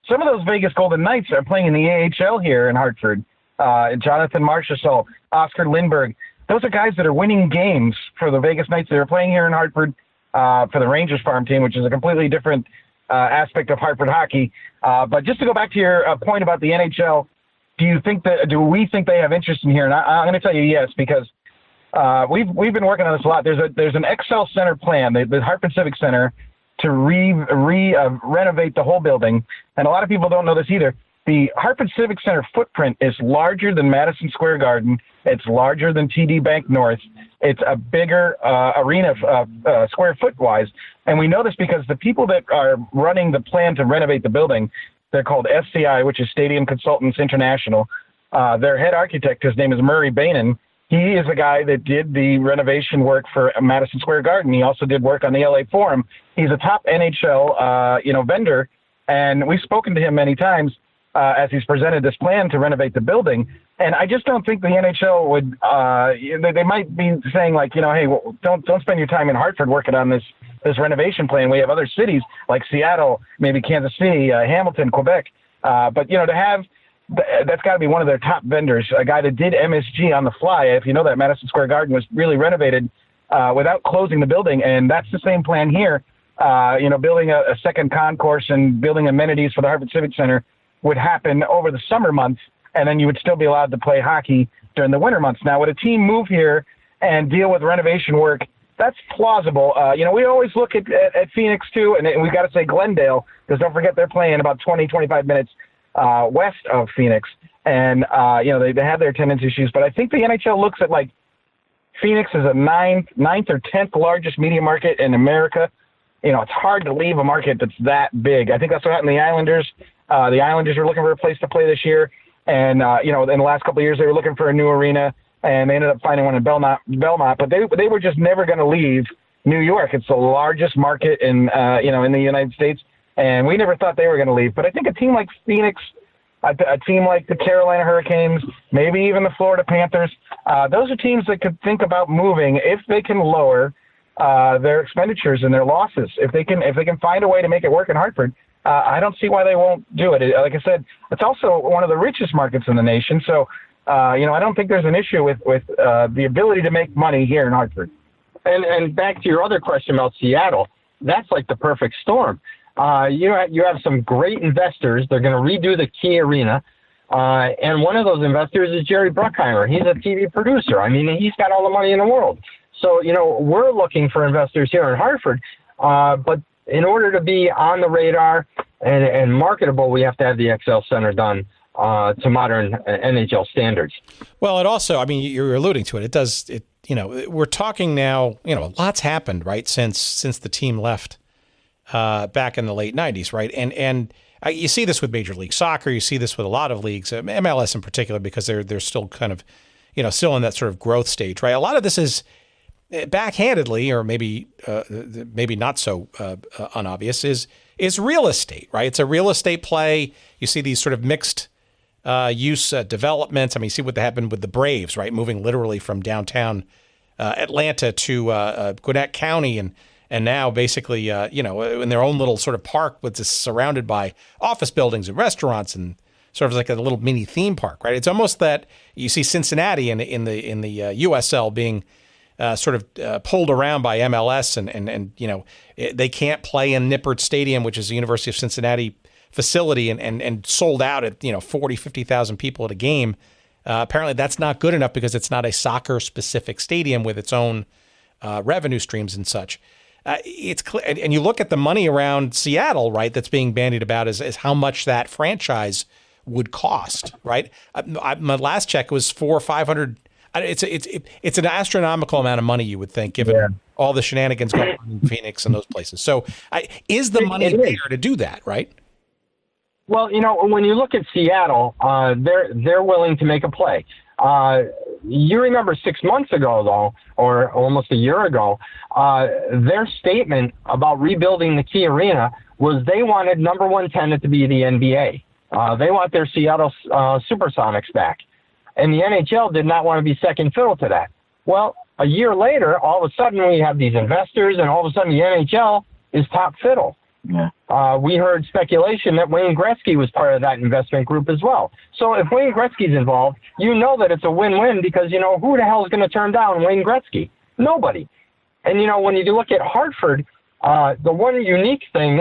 some of those Vegas Golden Knights are playing in the AHL here in Hartford. Jonathan Marchessault, Oscar Lindbergh, those are guys that are winning games for the Vegas Knights that are playing here in Hartford for the Rangers farm team, which is a completely different aspect of Hartford hockey. But just to go back to your point about the NHL, do we think they have interest in here? And I'm going to tell you yes, because we've been working on this a lot. There's an Excel Center plan, the Hartford Civic Center, to renovate the whole building. And a lot of people don't know this either. The Hartford Civic Center footprint is larger than Madison Square Garden. It's larger than TD Bank North. It's a bigger arena square foot wise. And we know this because the people that are running the plan to renovate the building, they're called SCI, which is Stadium Consultants International. Their head architect, his name is Murray Bainan. He is the guy that did the renovation work for Madison Square Garden. He also did work on the LA Forum. He's a top NHL, vendor, and we've spoken to him many times as he's presented this plan to renovate the building. And I just don't think the NHL would. They might be saying like, hey, well, don't spend your time in Hartford working on this renovation plan. We have other cities like Seattle, maybe Kansas City, Hamilton, Quebec. But to have. That's got to be one of their top vendors, a guy that did MSG on the fly. If you know that, Madison Square Garden was really renovated without closing the building, and that's the same plan here. Building a second concourse and building amenities for the Hartford Civic Center would happen over the summer months, and then you would still be allowed to play hockey during the winter months. Now, would a team move here and deal with renovation work? That's plausible. We always look at Phoenix, too, and we've got to say Glendale, because don't forget they're playing about 20-25 minutes west of Phoenix, and they have their attendance issues. But I think the NHL looks at like Phoenix is a ninth or 10th largest media market in America. It's hard to leave a market that's that big. I think that's what happened to the Islanders. The Islanders were looking for a place to play this year, and in the last couple of years they were looking for a new arena, and they ended up finding one in Belmont. But they were just never going to leave New York. It's the largest market in the United States. And we never thought they were going to leave. But I think a team like Phoenix, a team like the Carolina Hurricanes, maybe even the Florida Panthers, those are teams that could think about moving if they can lower their expenditures and their losses. If they can find a way to make it work in Hartford, I don't see why they won't do it. Like I said, it's also one of the richest markets in the nation. So, I don't think there's an issue with the ability to make money here in Hartford. And back to your other question about Seattle, that's like the perfect storm. You have some great investors. They're going to redo the Key Arena. And one of those investors is Jerry Bruckheimer. He's a TV producer. I mean, he's got all the money in the world. So, we're looking for investors here in Hartford. But in order to be on the radar and marketable, we have to have the XL Center done to modern NHL standards. Well, it also, you're alluding to it. We're talking now, lots happened, right, since the team left. Back in the late 90s, right? And you see this with Major League Soccer. You see this with a lot of leagues, MLS in particular, because they're still kind of, still in that sort of growth stage, right? A lot of this is backhandedly, or maybe not so unobvious, is real estate, right? It's a real estate play. You see these sort of mixed use developments. You see what happened with the Braves, right? Moving literally from downtown Atlanta to Gwinnett County, and now basically, in their own little sort of park, which is surrounded by office buildings and restaurants and sort of like a little mini theme park, right? It's almost that you see Cincinnati in the USL being sort of pulled around by MLS, and they can't play in Nippert Stadium, which is the University of Cincinnati facility and sold out at 40, 50,000 people at a game. Apparently that's not good enough because it's not a soccer specific stadium with its own revenue streams and such. It's clear, and you look at the money around Seattle, right? That's being bandied about is how much that franchise would cost, right? My last check was $400 or $500. It's an astronomical amount of money, you would think, given all the shenanigans going on in Phoenix and those places. So, is the money there to do that, right? Well, when you look at Seattle, they're willing to make a play. You remember 6 months ago, though, or almost a year ago, their statement about rebuilding the Key Arena was they wanted number one tenant to be the NBA. They want their Seattle Supersonics back. And the NHL did not want to be second fiddle to that. Well, a year later, all of a sudden we have these investors, and all of a sudden the NHL is top fiddle. Yeah. We heard speculation that Wayne Gretzky was part of that investment group as well. So if Wayne Gretzky's involved, you know that it's a win-win because, who the hell is going to turn down Wayne Gretzky? Nobody. And, when you look at Hartford, the unique thing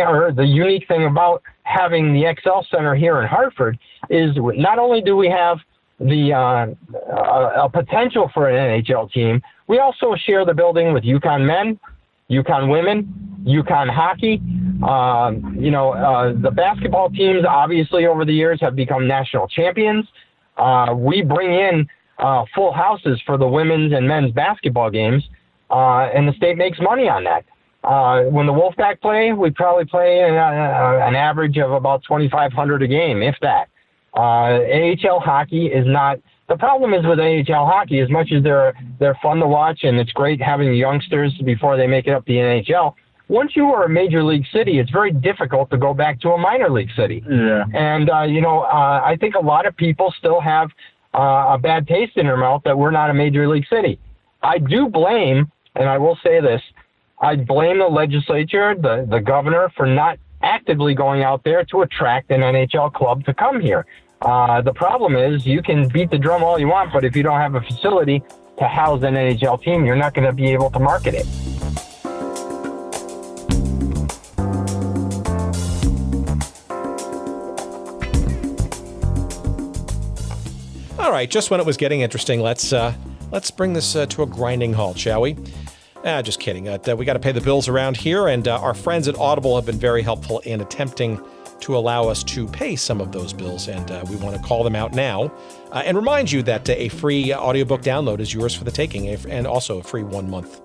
about having the XL Center here in Hartford is not only do we have a potential for an NHL team, we also share the building with UConn men, UConn women, UConn hockey. The basketball teams, obviously, over the years have become national champions. We bring in full houses for the women's and men's basketball games, and the state makes money on that. When the Wolfpack play, we probably play an average of about $2,500 a game, if that. AHL hockey is not. The problem is with AHL hockey, as much as they're fun to watch and it's great having youngsters before they make it up the NHL, once you are a major league city, it's very difficult to go back to a minor league city. Yeah. And, I think a lot of people still have a bad taste in their mouth that we're not a major league city. I do blame, and I will say this, I blame the legislature, the governor, for not actively going out there to attract an NHL club to come here. The problem is you can beat the drum all you want, but if you don't have a facility to house an NHL team, you're not going to be able to market it. All right, just when it was getting interesting, let's bring this to a grinding halt, shall we? Just kidding. We got to pay the bills around here, and our friends at Audible have been very helpful in attempting to allow us to pay some of those bills, and we want to call them out now and remind you that a free audiobook download is yours for the taking, and also a free 1-month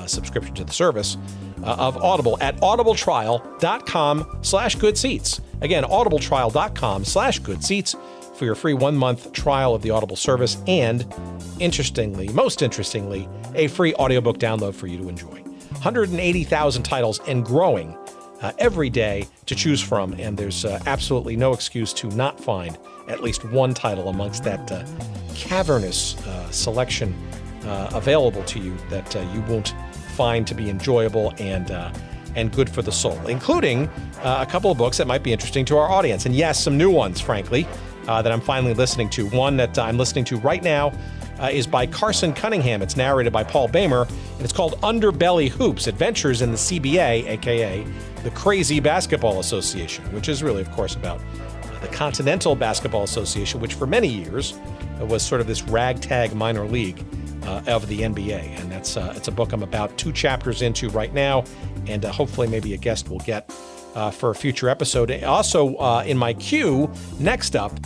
subscription to the service of Audible at audibletrial.com/goodseats. Again, audibletrial.com/goodseats for your free 1-month trial of the Audible service, and most interestingly, a free audiobook download for you to enjoy. 180,000 titles and growing every day to choose from, and there's absolutely no excuse to not find at least one title amongst that cavernous selection available to you that you won't find to be enjoyable and good for the soul, including a couple of books that might be interesting to our audience. And yes, some new ones, frankly, that I'm finally listening to. One that I'm listening to right now is by Carson Cunningham. It's narrated by Paul Boehmer, and it's called Underbelly Hoops, Adventures in the CBA, a.k.a. the Crazy Basketball Association, which is really, of course, about the Continental Basketball Association, which for many years was sort of this ragtag minor league of the NBA. And it's a book I'm about 2 chapters into right now, and hopefully maybe a guest will get for a future episode. Also, in my queue, next up,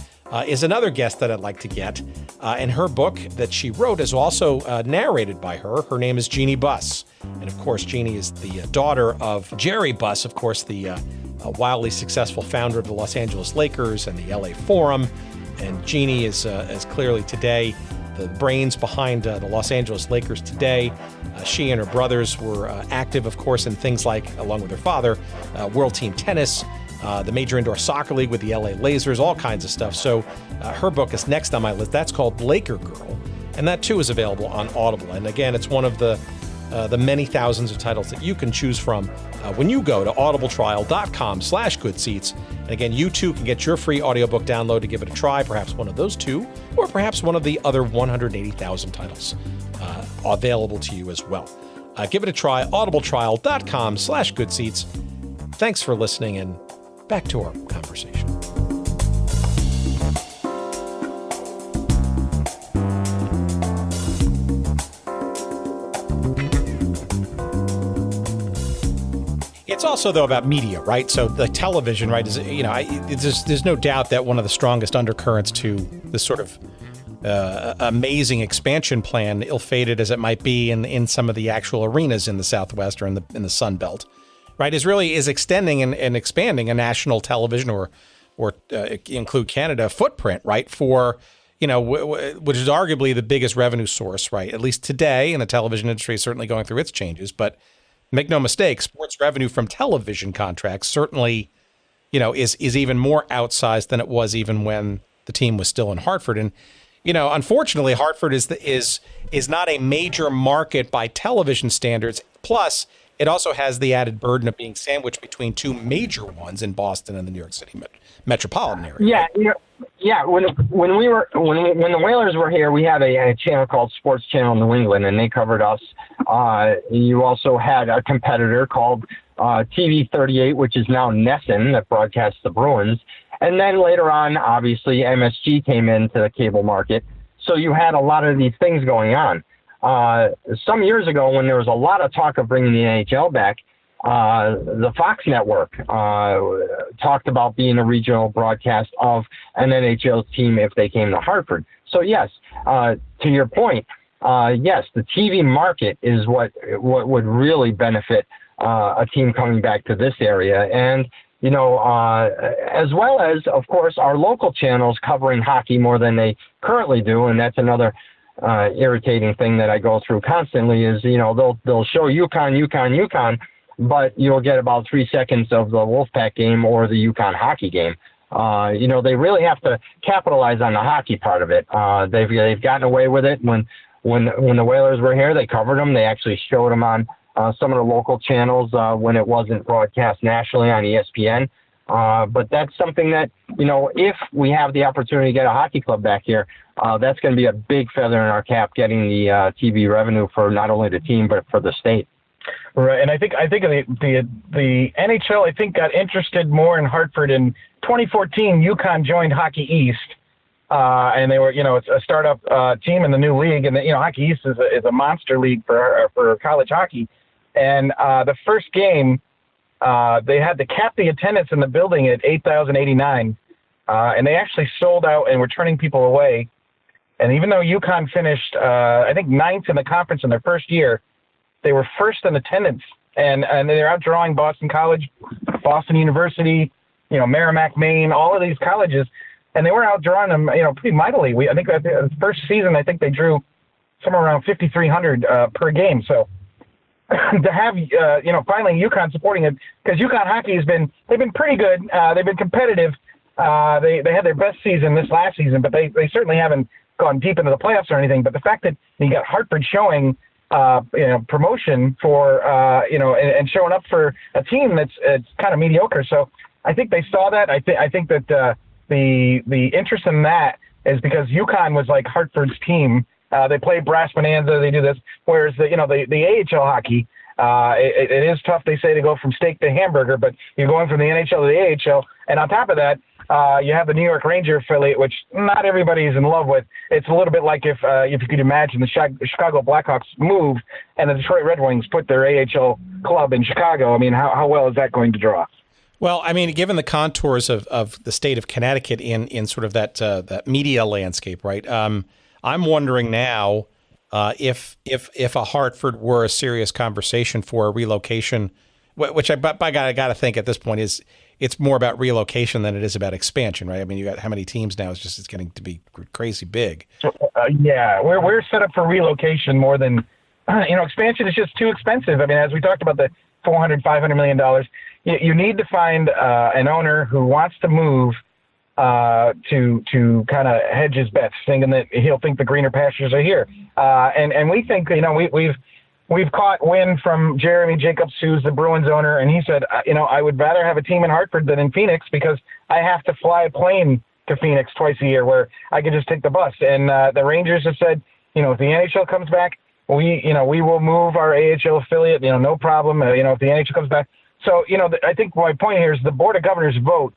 is another guest that I'd like to get, and her book that she wrote is also narrated by her. Her name is Jeannie Buss, and of course Jeannie is the daughter of Jerry Buss, of course the wildly successful founder of the Los Angeles Lakers and the LA Forum, and Jeannie is clearly today the brains behind the Los Angeles Lakers today. She and her brothers were active, of course, in things like, along with her father, World Team Tennis, the Major Indoor Soccer League with the LA Lasers, all kinds of stuff. So her book is next on my list. That's called Laker Girl, and that too is available on Audible. And again, it's one of the many thousands of titles that you can choose from when you go to audibletrial.com/goodseats. And again, you too can get your free audiobook download to give it a try, perhaps one of those 2, or perhaps one of the other 180,000 titles available to you as well. Give it a try, audibletrial.com/goodseats. Thanks for listening, and back to our conversation. It's also, though, about media, right? So the television, right, is, there's no doubt that one of the strongest undercurrents to this sort of amazing expansion plan, ill-fated as it might be in some of the actual arenas in the Southwest or in the Sun Belt, right, is extending and expanding a national television or include Canada footprint, right, for, which is arguably the biggest revenue source, right, at least today, and the television industry is certainly going through its changes, but make no mistake, sports revenue from television contracts certainly, is even more outsized than it was even when the team was still in Hartford. And, unfortunately, Hartford is not a major market by television standards. Plus, it also has the added burden of being sandwiched between two major ones in Boston and the New York City metropolitan area. Yeah. When the Whalers were here, we had a channel called Sports Channel New England, and they covered us. You also had a competitor called TV 38, which is now Nesson, that broadcasts the Bruins. And then later on, obviously, MSG came into the cable market. So you had a lot of these things going on. Some years ago, when there was a lot of talk of bringing the NHL back, the Fox network talked about being a regional broadcast of an NHL team if they came to Hartford. So yes, to your point, yes, the TV market is what would really benefit a team coming back to this area. And, as well as, of course, our local channels covering hockey more than they currently do. And that's another irritating thing that I go through constantly is, they'll show UConn, but you'll get about 3 seconds of the Wolfpack game or the UConn hockey game. They really have to capitalize on the hockey part of it. They've gotten away with it. When the Whalers were here, they covered them. They actually showed them on some of the local channels when it wasn't broadcast nationally on ESPN. But that's something that, if we have the opportunity to get a hockey club back here, that's going to be a big feather in our cap, getting the TV revenue for not only the team, but for the state. Right, and I think the NHL got interested more in Hartford in 2014. UConn joined Hockey East, and they were it's a startup team in the new league, and Hockey East is a monster league for college hockey. And the first game, they had to cap the attendance in the building at 8,089, and they actually sold out and were turning people away. And even though UConn finished, ninth in the conference in their first year, they were first in attendance, and they're outdrawing Boston College, Boston University, Merrimack, Maine, all of these colleges, and they were outdrawing them, pretty mightily. I think the first season, they drew somewhere around 5,300 per game. So to have, finally UConn supporting it, because UConn hockey they've been pretty good. They've been competitive. They had their best season this last season, but they certainly haven't gone deep into the playoffs or anything. But the fact that you got Hartford showing promotion for, and showing up for a team it's kind of mediocre. So I think they saw that. I think that the interest in that is because UConn was like Hartford's team. They play Brass Bonanza. They do this. Whereas the AHL hockey, it is tough, they say, to go from steak to hamburger, but you're going from the NHL to the AHL. And on top of that, you have the New York Ranger affiliate, which not everybody's in love with. It's a little bit like if you could imagine the Chicago Blackhawks moved and the Detroit Red Wings put their AHL club in Chicago. I mean, how well is that going to draw? Well, I mean, given the contours of the state of Connecticut in sort of that media landscape, right? I'm wondering now if a Hartford were a serious conversation for a relocation, which I got to think at this point is it's more about relocation than it is about expansion, right? I mean, you got how many teams now? It's getting to be crazy big. Yeah, we're set up for relocation more than expansion is just too expensive. I mean, as we talked about the $400-500 million, you need to find an owner who wants to move to kind of hedge his bets, thinking that he'll think the greener pastures are here. And we think, we've caught wind from Jeremy Jacobs, who's the Bruins owner, and he said, I would rather have a team in Hartford than in Phoenix because I have to fly a plane to Phoenix twice a year where I can just take the bus. And the Rangers have said, if the NHL comes back, we will move our AHL affiliate, no problem. If the NHL comes back, So, I think my point here is the Board of Governors vote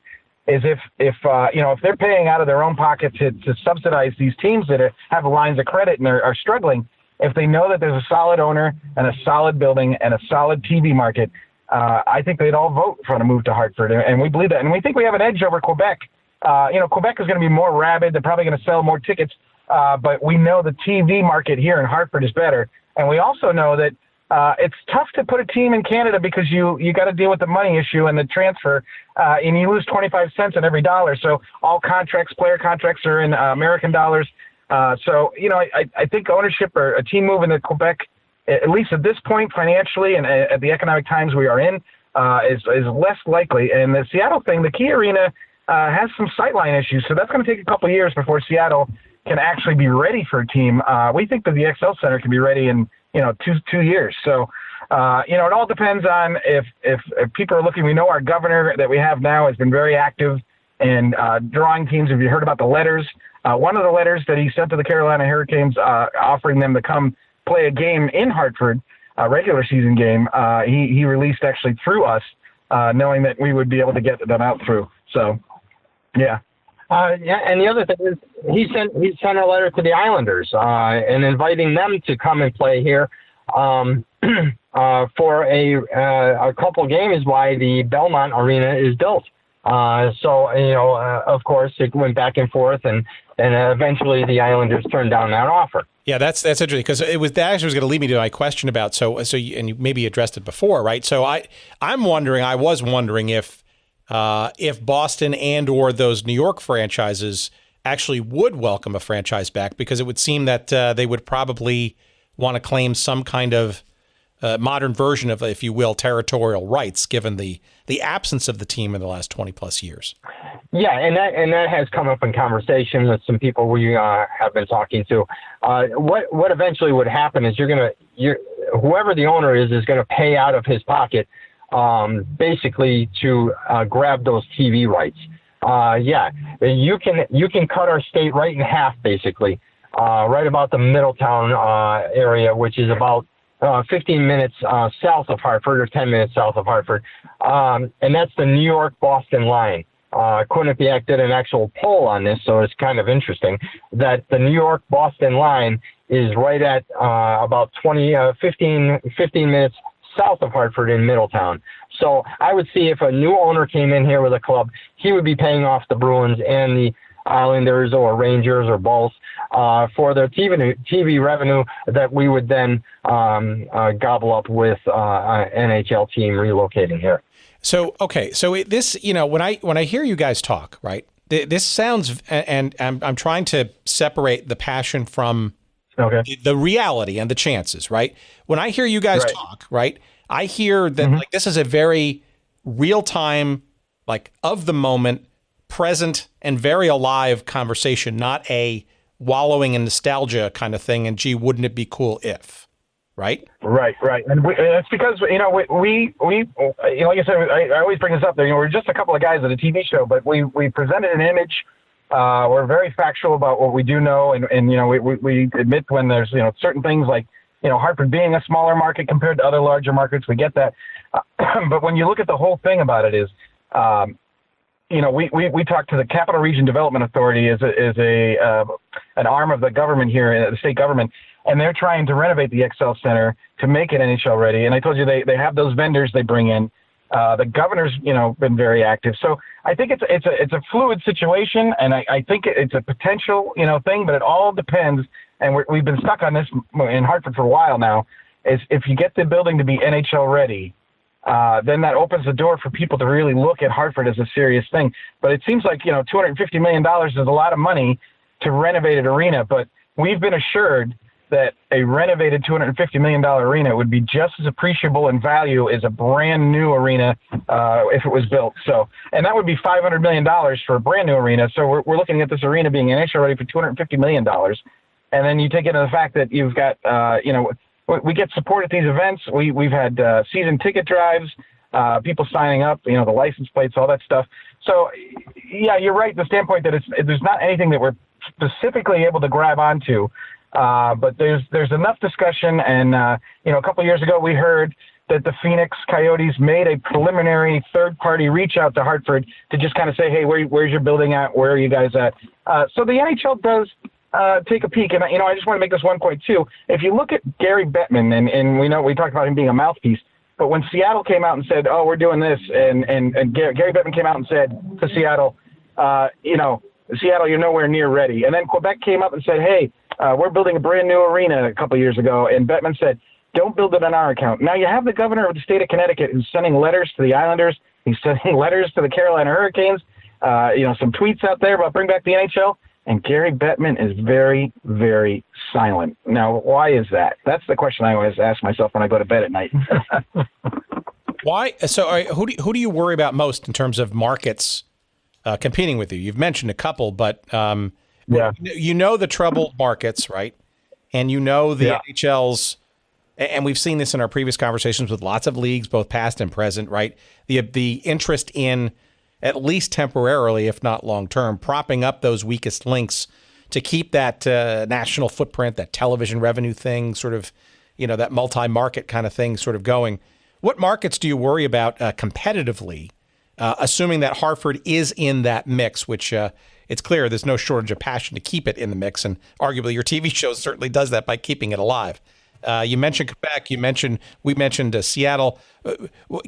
is if they're paying out of their own pocket to subsidize these teams that have lines of credit and are struggling, if they know that there's a solid owner and a solid building and a solid TV market, I think they'd all vote for a move to Hartford. And we believe that. And we think we have an edge over Quebec. Quebec is going to be more rabid. They're probably going to sell more tickets. But we know the TV market here in Hartford is better. And we also know that it's tough to put a team in Canada because you got to deal with the money issue and the transfer, and you lose 25 cents on every dollar. So all player contracts are in American dollars. I think ownership or a team moving to Quebec, at least at this point financially and at the economic times we are in, is less likely. And the Seattle thing, the Key Arena has some sightline issues, so that's going to take a couple of years before Seattle can actually be ready for a team. We think that the XL Center can be ready in 2 years. So, it all depends on if people are looking. We know our governor that we have now has been very active in drawing teams. Have you heard about the letters? One of the letters that he sent to the Carolina Hurricanes offering them to come play a game in Hartford, a regular season game, he released actually through us, knowing that we would be able to get them out through. So, yeah. And the other thing is he sent a letter to the Islanders and inviting them to come and play here for a couple games while the Belmont Arena is built. Of course, it went back and forth, and eventually the Islanders turned down that offer. Yeah, that's interesting because that actually was going to lead me to my question about and you maybe addressed it before, right? So I was wondering if Boston and or those New York franchises actually would welcome a franchise back, because it would seem that they would probably want to claim some kind of modern version of, if you will, territorial rights, given the absence of the team in the last 20 plus years. Yeah, and that has come up in conversation with some people we have been talking to. What eventually would happen is whoever the owner is going to pay out of his pocket, basically to grab those TV rights. You can cut our state right in half, basically, right about the Middletown area, which is about 15 minutes south of Hartford, or 10 minutes south of Hartford, and that's the New York-Boston line. Quinnipiac did an actual poll on this, so it's kind of interesting that the New York-Boston line is right at about 15 minutes south of Hartford in Middletown. So I would see if a new owner came in here with a club, he would be paying off the Bruins and the Islanders or Rangers or Bulls for their TV revenue that we would then gobble up with an NHL team relocating here. So, okay. So this, when I hear you guys talk, right, this sounds, and I'm trying to separate the passion from the reality and the chances, right? When I hear you guys talk, right, I hear that this is a very real time, of the moment, present and very alive conversation, not a wallowing in nostalgia kind of thing. And gee, wouldn't it be cool if, right? Right. And it's because, we like I said, I always bring this up there, we're just a couple of guys at a TV show, but we presented an image. We're very factual about what we do know. And we admit when there's, certain things like, Hartford being a smaller market compared to other larger markets, we get that. But when you look at the whole thing about it is, we talked to the Capital Region Development Authority as an arm of the government here, the state government, and they're trying to renovate the XL Center to make it NHL ready. And I told you they have those vendors they bring in. The governor's been very active. So I think it's a fluid situation, and I think it's a potential thing, but it all depends. And we've been stuck on this in Hartford for a while now. Is if you get the building to be NHL ready, then that opens the door for people to really look at Hartford as a serious thing. But it seems like, $250 million is a lot of money to renovate an arena. But we've been assured that a renovated $250 million arena would be just as appreciable in value as a brand new arena if it was built. So, and that would be $500 million for a brand new arena. So we're looking at this arena being NHL ready for $250 million. And then you take into the fact that you've got, we get support at these events. We've had season ticket drives, people signing up, the license plates, all that stuff. So, yeah, you're right. The standpoint that there's not anything that we're specifically able to grab onto, but there's enough discussion. And a couple of years ago, we heard that the Phoenix Coyotes made a preliminary third-party reach out to Hartford to just kind of say, hey, where's your building at? Where are you guys at? So the NHL does take a peek. And, I just want to make this one point, too. If you look at Gary Bettman, and we talked about him being a mouthpiece, but when Seattle came out and said, oh, we're doing this, and Gary Bettman came out and said to Seattle, Seattle, you're nowhere near ready. And then Quebec came up and said, hey, we're building a brand new arena a couple of years ago. And Bettman said, don't build it on our account. Now you have the governor of the state of Connecticut who's sending letters to the Islanders. He's sending letters to the Carolina Hurricanes, some tweets out there about bring back the NHL. And Gary Bettman is very, very silent. Now, why is that? That's the question I always ask myself when I go to bed at night. Why? So who do you worry about most in terms of markets competing with you? You've mentioned a couple, but the troubled markets, right? And the NHL's, and we've seen this in our previous conversations with lots of leagues, both past and present, right? The interest in, at least temporarily, if not long-term, propping up those weakest links to keep that national footprint, that television revenue thing, sort of, that multi-market kind of thing sort of going. What markets do you worry about competitively, assuming that Hartford is in that mix, which it's clear there's no shortage of passion to keep it in the mix, and arguably your TV show certainly does that by keeping it alive. You mentioned Quebec. We mentioned Seattle.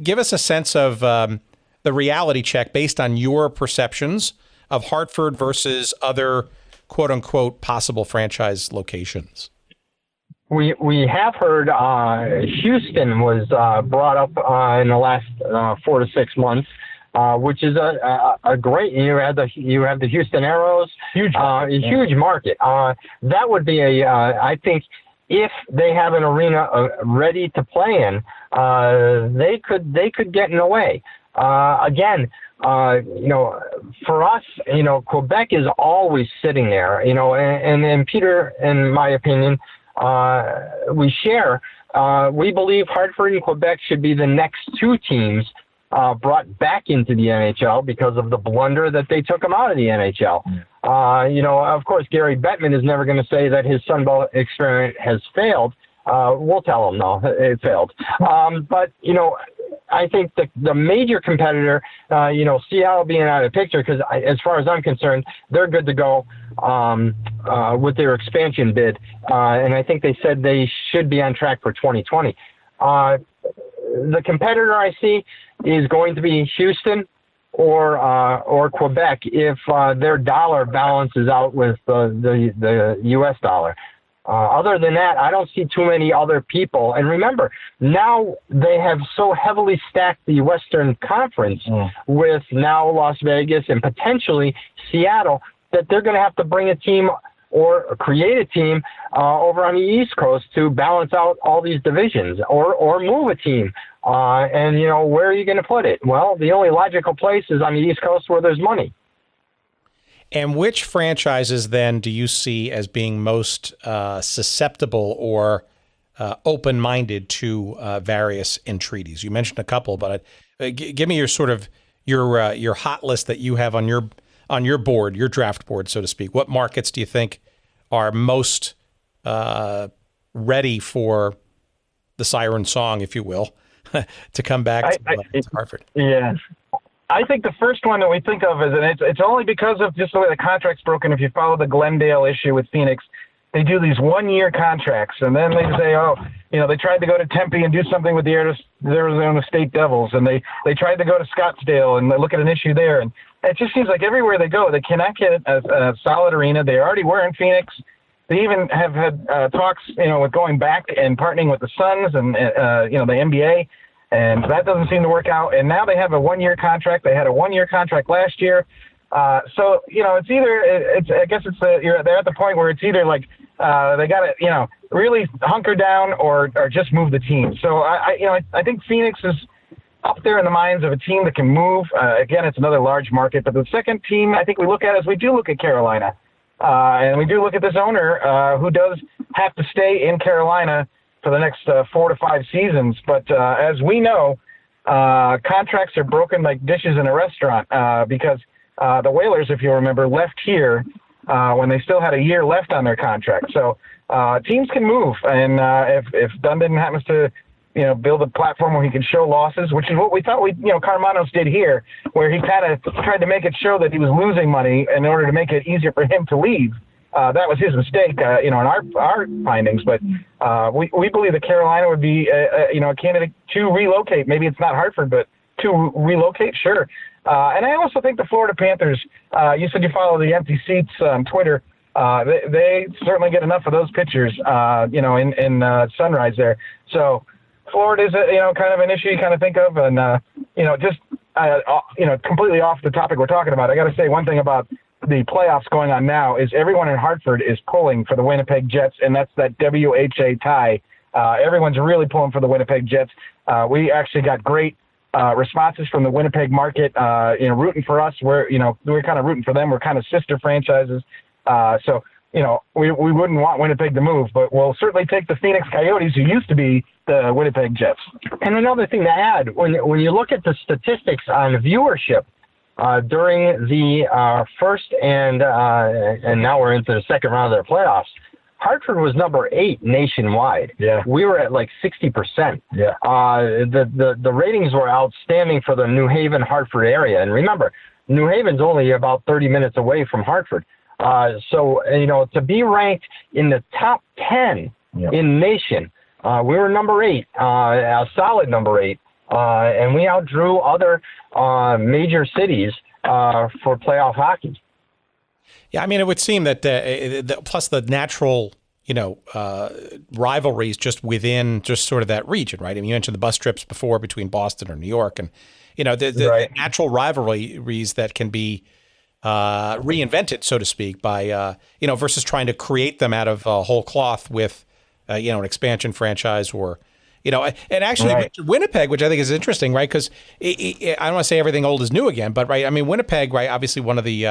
Give us a sense of the reality check based on your perceptions of Hartford versus other quote unquote possible franchise locations. We have heard Houston was brought up in the last 4 to 6 months, which is a great. You have the Houston Arrows, huge market. That would be I think. If they have an arena ready to play in, they could get in the way. Again, for us, Quebec is always sitting there, and Peter, in my opinion, we share. We believe Hartford and Quebec should be the next two teams brought back into the NHL because of the blunder that they took them out of the NHL. Of course, Gary Bettman is never going to say that his Sunbelt experiment has failed. We'll tell him, no, it failed. But, I think the major competitor, Seattle being out of the picture, because as far as I'm concerned, they're good to go with their expansion bid. And I think they said they should be on track for 2020. The competitor I see is going to be Houston or Quebec if their dollar balances out with the U.S. dollar. Other than that, I don't see too many other people. And remember, now they have so heavily stacked the Western Conference with now Las Vegas and potentially Seattle that they're going to have to bring a team or create a team over on the East Coast to balance out all these divisions or move a team. And, where are you going to put it? Well, the only logical place is on the East Coast where there's money. And which franchises then do you see as being most susceptible or open-minded to various entreaties? You mentioned a couple, but give me your sort of your hot list that you have on your board, your draft board, so to speak. What markets do you think are most ready for the siren song, if you will, to come back to Hartford? Yeah. I think the first one that we think of is, and it's only because of just the way the contract's broken. If you follow the Glendale issue with Phoenix, they do these 1-year contracts, and then they say, they tried to go to Tempe and do something with the Arizona State Devils, and they tried to go to Scottsdale and look at an issue there, and it just seems like everywhere they go, they cannot get a solid arena. They already were in Phoenix. They even have had talks, with going back and partnering with the Suns and the NBA. And that doesn't seem to work out. And now they have a 1-year contract. They had a 1-year contract last year. So, it's either, they're at the point where it's either like they got to, really hunker down or just move the team. So, I think Phoenix is up there in the minds of a team that can move. Again, it's another large market. But the second team I think we look at is we do look at Carolina. And we do look at this owner who does have to stay in Carolina for the next 4 to 5 seasons. But as we know, contracts are broken like dishes in a restaurant because the Whalers, if you remember, left here when they still had a year left on their contract. So teams can move. And if Dundon happens to build a platform where he can show losses, which is what we thought Carmanos did here, where he kind of tried to make it show that he was losing money in order to make it easier for him to leave. That was his mistake, in our findings. But we believe that Carolina would be, a candidate to relocate. Maybe it's not Hartford, but to relocate, sure. And I also think the Florida Panthers, you said you follow the empty seats on Twitter. They certainly get enough of those pictures, in Sunrise there. So Florida is, kind of an issue you kind of think of. And, completely off the topic we're talking about, I got to say one thing about the playoffs going on now is everyone in Hartford is pulling for the Winnipeg Jets, and that's that WHA tie. Everyone's really pulling for the Winnipeg Jets. We actually got great responses from the Winnipeg market, rooting for us. We're kind of rooting for them. We're kind of sister franchises. So we wouldn't want Winnipeg to move, but we'll certainly take the Phoenix Coyotes, who used to be the Winnipeg Jets. And another thing to add, when you look at the statistics on viewership, during the first and now we're into the second round of their playoffs, Hartford was number 8 nationwide. Yeah. We were at like 60%. Yeah. The ratings were outstanding for the New Haven, Hartford area. And remember, New Haven's only about 30 minutes away from Hartford. So to be ranked in the top 10 in the nation, we were number 8, a solid number 8. And we outdrew other major cities for playoff hockey. Yeah, I mean, it would seem that plus the natural, rivalries just within just sort of that region, right? I mean, you mentioned the bus trips before between Boston or New York, and the right. natural rivalries that can be reinvented, so to speak, by versus trying to create them out of whole cloth with an expansion franchise or. And actually right. Winnipeg, which I think is interesting, right? Because I don't want to say everything old is new again, but right. I mean, Winnipeg, right? Obviously, one of the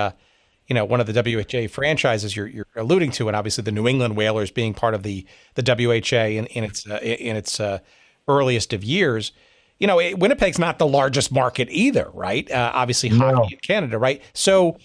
WHA franchises you're alluding to, and obviously the New England Whalers being part of the WHA in its earliest of years. Winnipeg's not the largest market either, right? Obviously, hockey in Canada, right? So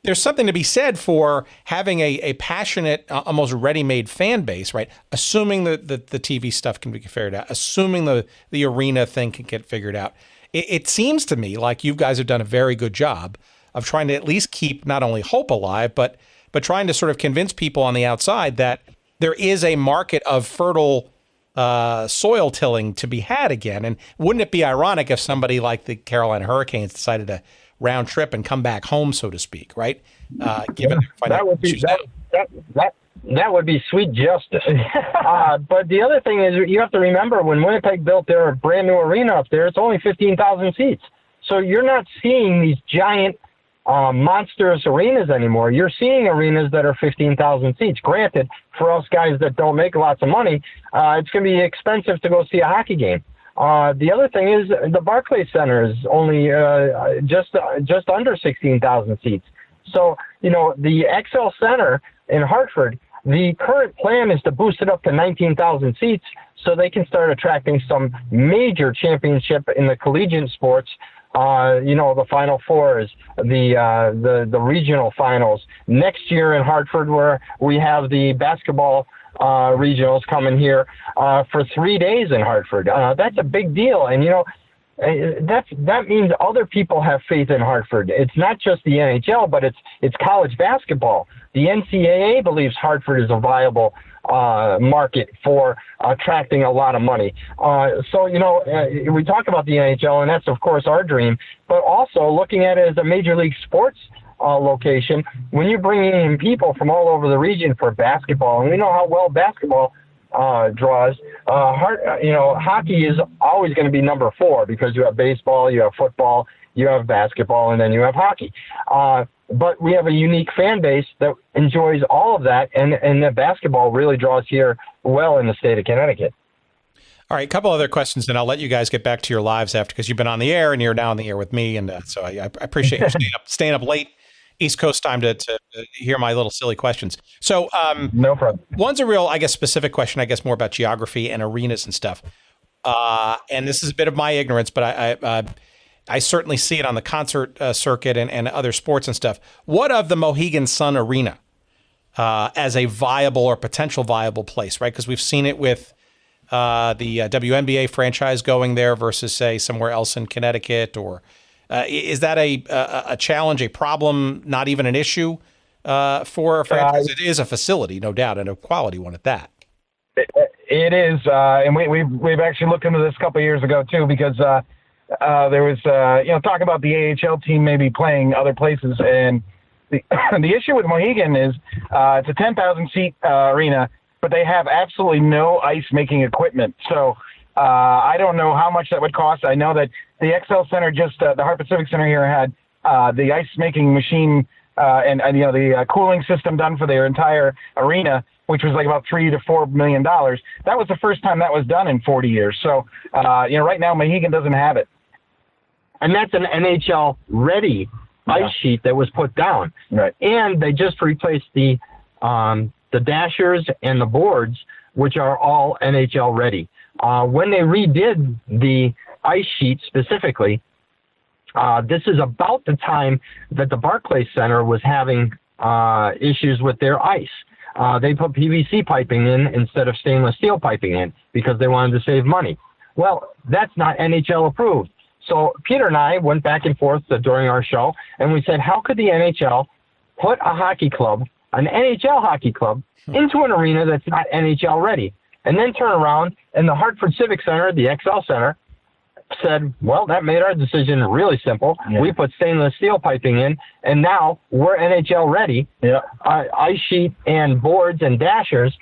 there's something to be said for having a passionate, almost ready-made fan base, right? Assuming that the TV stuff can be figured out, assuming the arena thing can get figured out. It seems to me like you guys have done a very good job of trying to at least keep not only hope alive, but trying to sort of convince people on the outside that there is a market of fertile soil tilling to be had again. And wouldn't it be ironic if somebody like the Carolina Hurricanes decided to round trip and come back home, so to speak, right? Given that would be that would be sweet justice. But the other thing is, you have to remember when Winnipeg built their brand new arena up there, it's only 15,000 seats. So you're not seeing these giant monstrous arenas anymore. You're seeing arenas that are 15,000 seats. Granted, for us guys that don't make lots of money, it's going to be expensive to go see a hockey game. The other thing is the Barclays Center is only just under 16,000 seats. So, the XL Center in Hartford, the current plan is to boost it up to 19,000 seats so they can start attracting some major championship in the collegiate sports. The Final Fours, the regional finals. Next year in Hartford, where we have the basketball regionals coming here for 3 days in Hartford. That's a big deal. And, that means other people have faith in Hartford. It's not just the NHL, but it's college basketball. The NCAA believes Hartford is a viable market for attracting a lot of money. We talk about the NHL, and that's, of course, our dream, but also looking at it as a major league sports location. When you're bringing in people from all over the region for basketball, and we know how well basketball draws, hockey is always going to be number 4 because you have baseball, you have football, you have basketball, and then you have hockey. But we have a unique fan base that enjoys all of that, and the basketball really draws here well in the state of Connecticut. All right, a couple other questions, and I'll let you guys get back to your lives after, because you've been on the air and you're now on the air with me, and so I appreciate you staying up late East Coast time to hear my little silly questions. So no problem. One's a real, specific question, more about geography and arenas and stuff. And this is a bit of my ignorance, but I certainly see it on the concert circuit and other sports and stuff. What of the Mohegan Sun Arena as a viable or potential viable place, right? Because we've seen it with the WNBA franchise going there versus, say, somewhere else in Connecticut? Or is that a challenge, a problem, not even an issue for a franchise? It is a facility, no doubt, and a quality one at that. It is, and we've actually looked into this a couple of years ago too, because there was talk about the AHL team maybe playing other places, and the issue with Mohegan is it's a 10,000 seat arena, but they have absolutely no ice making equipment. So I don't know how much that would cost. I know that the XL Center, the Hartford Civic Center here, had the ice making machine and the cooling system done for their entire arena, which was like about $3 to $4 million. That was the first time that was done in 40 years. So right now Mohegan doesn't have it, and that's an NHL ready ice sheet that was put down. Right. And they just replaced the dashers and the boards, which are all NHL ready. When they redid the ice sheet specifically, this is about the time that the Barclays Center was having issues with their ice. They put PVC piping in instead of stainless steel piping in because they wanted to save money. Well, that's not NHL approved. So Peter and I went back and forth during our show, and we said, how could the NHL put a hockey club, an NHL hockey club, into an arena that's not NHL ready? And then turn around, and the Hartford Civic Center, the XL Center, said, well, that made our decision really simple. Yeah. We put stainless steel piping in, and now we're NHL ready. Yeah. Ice sheet and boards and dashers,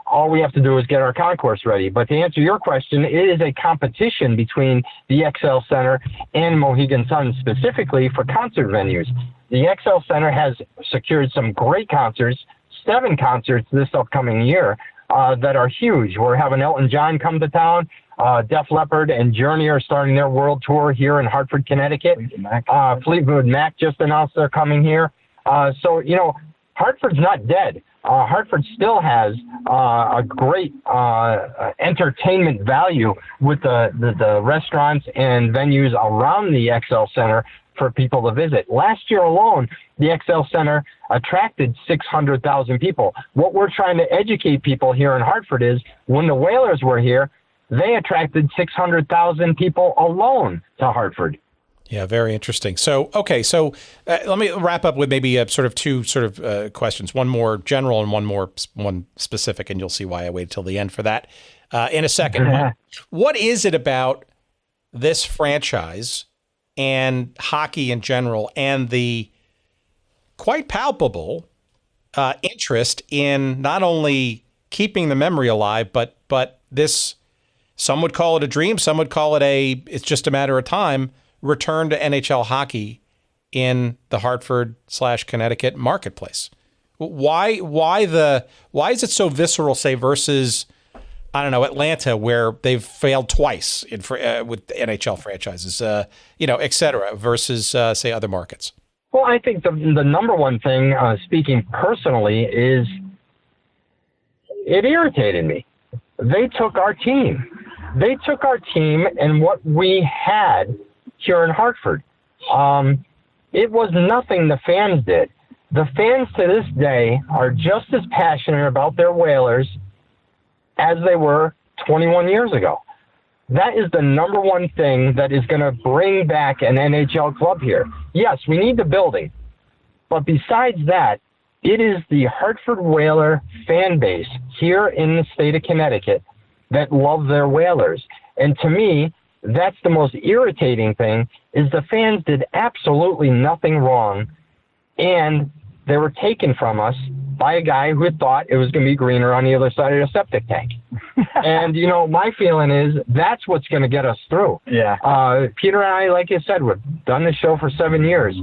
all we have to do is get our concourse ready. But to answer your question, it is a competition between the XL Center and Mohegan Sun specifically for concert venues. The XL Center has secured some great concerts, 7 concerts this upcoming year that are huge. We're having Elton John come to town. Def Leppard and Journey are starting their world tour here in Hartford, Connecticut. Fleetwood Mac just announced they're coming here. So, Hartford's not dead. Hartford still has a great entertainment value with the restaurants and venues around the XL Center for people to visit. Last year alone, the XL Center attracted 600,000 people. What we're trying to educate people here in Hartford is when the Whalers were here, they attracted 600,000 people alone to Hartford. Yeah, very interesting. So, okay, let me wrap up with maybe two questions. One more general and one specific, and you'll see why I waited till the end for that in a second. What is it about this franchise and hockey in general and the quite palpable interest in not only keeping the memory alive, but this, some would call it a dream, some would call it it's just a matter of time, return to NHL hockey in the Hartford/Connecticut marketplace? Why is it so visceral, say, versus, I don't know, Atlanta, where they've failed twice with NHL franchises, et cetera, versus, say, other markets? Well, I think the number one thing, speaking personally, is it irritated me. They took our team. They took our team and what we had here in Hartford. It was nothing the fans did. The fans to this day are just as passionate about their Whalers as they were 21 years ago. That is the number one thing that is going to bring back an NHL club here. Yes, we need the building. But besides that, it is the Hartford Whaler fan base here in the state of Connecticut that love their Whalers. And to me, that's the most irritating thing, is the fans did absolutely nothing wrong, and they were taken from us by a guy who thought it was going to be greener on the other side of the septic tank. And, my feeling is that's what's going to get us through. Yeah. Peter and I, like you said, we've done this show for 7 years.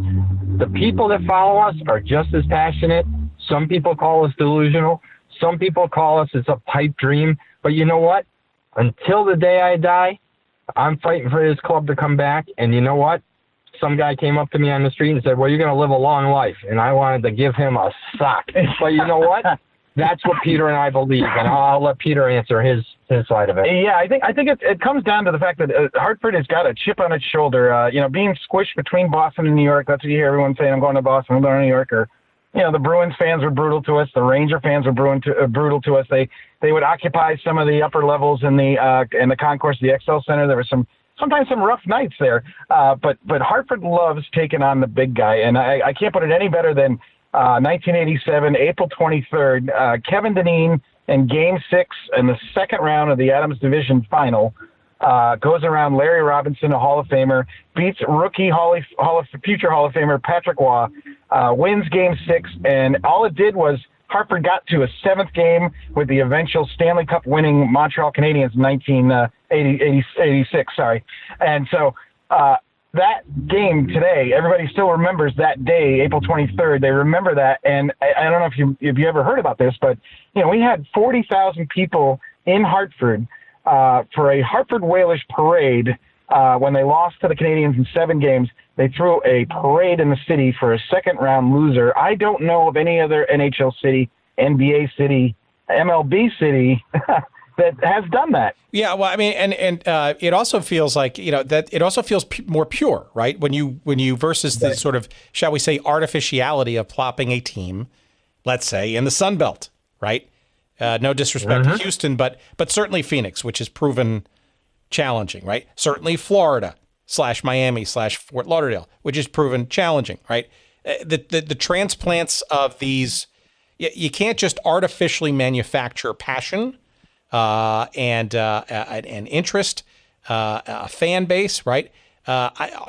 The people that follow us are just as passionate. Some people call us delusional. Some people call us it's a pipe dream. But you know what? Until the day I die, I'm fighting for this club to come back. And you know what? Some guy came up to me on the street and said, well, you're going to live a long life. And I wanted to give him a sock. But you know what? That's what Peter and I believe. And I'll let Peter answer his side of it. Yeah, I think it comes down to the fact that Hartford has got a chip on its shoulder. Being squished between Boston and New York. That's what you hear everyone saying, I'm going to Boston, I'm going to New York. Or the Bruins fans were brutal to us. The Ranger fans were brutal to us. They would occupy some of the upper levels in the concourse of the XL Center. There were sometimes some rough nights there. But Hartford loves taking on the big guy, and I can't put it any better than 1987, April 23rd. Kevin Dineen in Game 6 in the second round of the Adams Division Final. Goes around Larry Robinson, a Hall of Famer, beats rookie future Hall of Famer Patrick Waugh, wins Game 6, and all it did was Hartford got to a 7th game with the eventual Stanley Cup winning Montreal Canadiens in 1986. And so that game today, everybody still remembers that day, April 23rd. They remember that, and I don't know if you ever heard about this, but we had 40,000 people in Hartford for a Hartford Whalers parade. When they lost to the Canadiens in 7 games, they threw a parade in the city for a second-round loser. I don't know of any other NHL city, NBA city, MLB city that has done that. Yeah, well, I mean, and it also feels like that it also feels more pure, right? When you versus the sort of, shall we say, artificiality of plopping a team, let's say, in the Sun Belt, right? No disrespect to Houston, but certainly Phoenix, which has proven challenging, right? Certainly Florida / Miami / Fort Lauderdale, which has proven challenging, right? The transplants of these, you can't just artificially manufacture passion and interest, a fan base, right?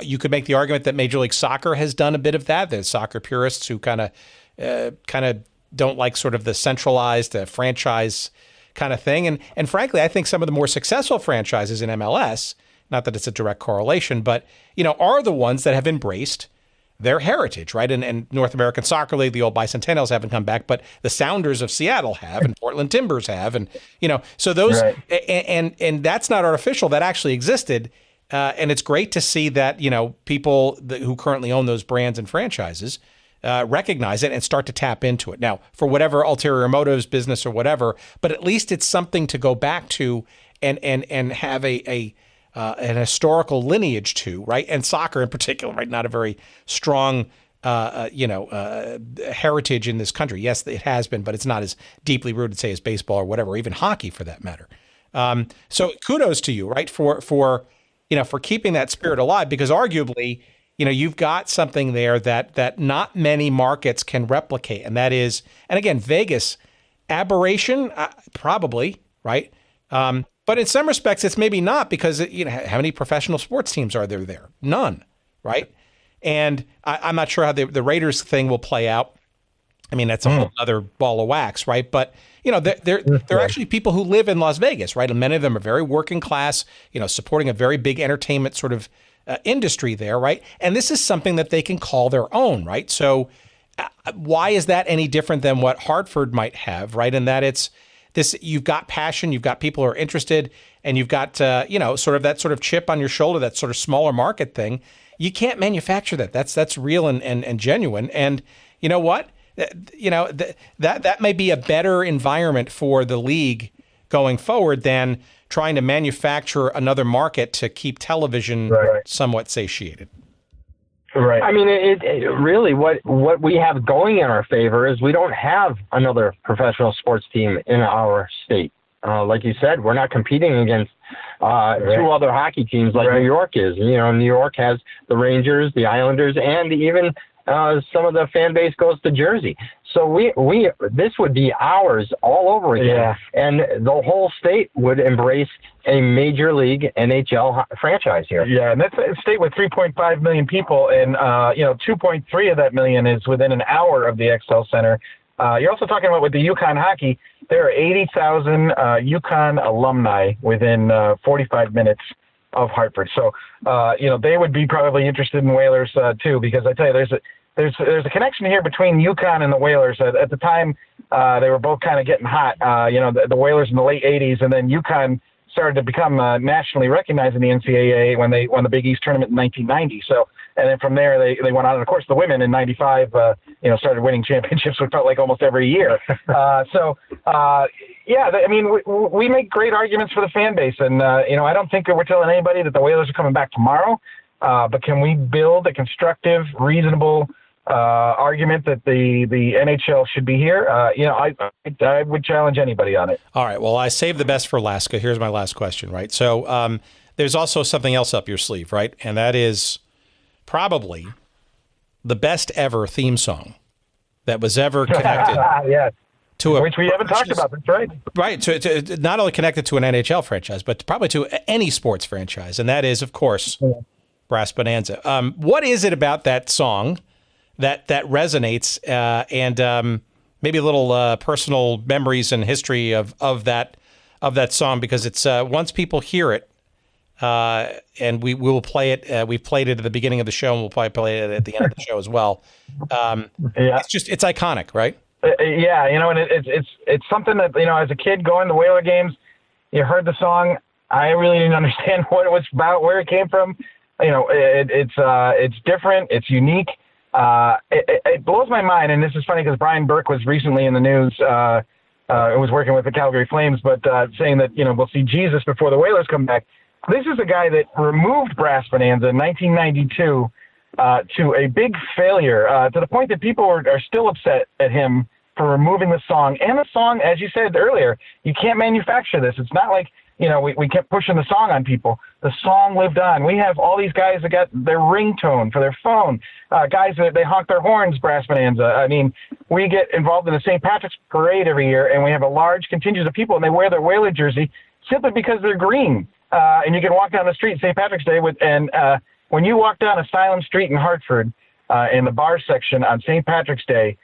You could make the argument that Major League Soccer has done a bit of that. There's soccer purists who kind of don't like sort of the centralized franchise kind of thing. And frankly, I think some of the more successful franchises in MLS, not that it's a direct correlation, but, are the ones that have embraced their heritage, right? And North American Soccer League, the old Bicentennials haven't come back, but the Sounders of Seattle have, and Portland Timbers have. And, so those, right. and that's not artificial. That actually existed. And it's great to see that, people who currently own those brands and franchises recognize it and start to tap into it. Now, for whatever ulterior motives, business or whatever, but at least it's something to go back to and have an historical lineage to, right? And soccer in particular, right? Not a very strong, heritage in this country. Yes, it has been, but it's not as deeply rooted, say, as baseball or whatever, or even hockey for that matter. So kudos to you, right? For keeping that spirit alive, because arguably, you've got something there that not many markets can replicate. And that is, and again, Vegas, aberration, probably, right? But in some respects, it's maybe not, because, how many professional sports teams are there? None, right? And I'm not sure how the Raiders thing will play out. I mean, that's a whole other ball of wax, right? But, there are actually people who live in Las Vegas, right? And many of them are very working class, supporting a very big entertainment sort of industry there, right? And this is something that they can call their own, right? So why is that any different than what Hartford might have, right? And that it's this, you've got passion, you've got people who are interested, and you've got, sort of that sort of chip on your shoulder, that sort of smaller market thing. You can't manufacture that. That's real and genuine. And you know what? That may be a better environment for the league going forward than trying to manufacture another market to keep television somewhat satiated. Right. I mean, it really what we have going in our favor is we don't have another professional sports team in our state. Like you said, we're not competing against two other hockey teams like New York is. New York has the Rangers, the Islanders, and even some of the fan base goes to Jersey. So this would be ours all over again, and the whole state would embrace a major league NHL franchise here. Yeah, and that's a state with 3.5 million people, and 2.3 of that million is within an hour of the XL Center. You're also talking about with the UConn hockey, there are 80,000 UConn alumni within 45 minutes of Hartford. So, they would be probably interested in Whalers too, because I tell you, there's a connection here between UConn and the Whalers. At the time, they were both kind of getting hot. The Whalers in the late 80s, and then UConn started to become nationally recognized in the NCAA when they won the Big East tournament in 1990. So, and then from there they went on. And of course, the women in '95, started winning championships. It felt like almost every year. We make great arguments for the fan base, and I don't think that we're telling anybody that the Whalers are coming back tomorrow. But can we build a constructive, reasonable argument that the NHL should be here. I would challenge anybody on it. All right. Well, I saved the best for last. Here's my last question, right? So there's also something else up your sleeve, right? And that is probably the best ever theme song that was ever connected. Yes. To which we haven't talked about. That's right. Right. To not only connected to an NHL franchise, but probably to any sports franchise. And that is, of course, Brass Bonanza. What is it about that song that resonates and maybe a little personal memories and history of that song? Because it's once people hear it, and we will play it. We've played it at the beginning of the show, and we'll probably play it at the end of the show as well. It's iconic, right? And it's something that, as a kid going to Whaler games, you heard the song. I really didn't understand what it was about, where it came from. It's different. It's unique. It blows my mind, and this is funny because Brian Burke was recently in the news. Was working with the Calgary Flames, but saying that we'll see Jesus before the Whalers come back. This is a guy that removed Brass Bonanza in 1992 to a big failure, to the point that people are still upset at him for removing the song. And the song, as you said earlier, you can't manufacture this. It's not like, we kept pushing the song on people. The song lived on. We have all these guys that got their ringtone for their phone, guys that they honk their horns, Brass Bonanza. I mean, we get involved in the St. Patrick's Parade every year, and we have a large contingent of people, and they wear their Whaler jersey simply because they're green. And you can walk down the street St. Patrick's Day when you walk down Asylum Street in Hartford, in the bar section on St. Patrick's Day,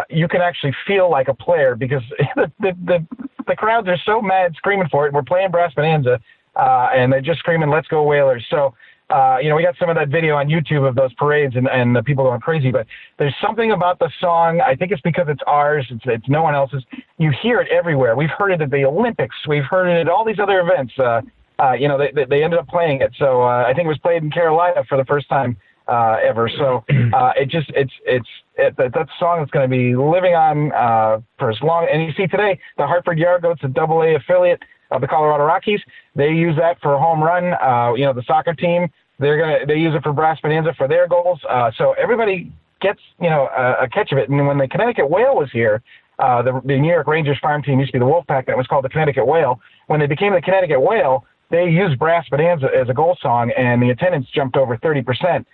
you can actually feel like a player because the crowds are so mad screaming for it. We're playing Brass Bonanza, and they're just screaming, "Let's go Whalers!" So, we got some of that video on YouTube of those parades and the people going crazy. But there's something about the song. I think it's because it's ours. It's no one else's. You hear it everywhere. We've heard it at the Olympics. We've heard it at all these other events. They ended up playing it. So I think it was played in Carolina for the first time ever. So that song is going to be living on for as long. And you see today, the Hartford Yargoats, a AA affiliate of the Colorado Rockies, they use that for a home run. The soccer team, they use it for Brass Bonanza for their goals. So everybody gets a catch of it. And when the Connecticut Whale was here, the New York Rangers farm team used to be the Wolfpack. That was called the Connecticut Whale. When they became the Connecticut Whale, they used Brass Bonanza as a goal song, and the attendance jumped over 30%,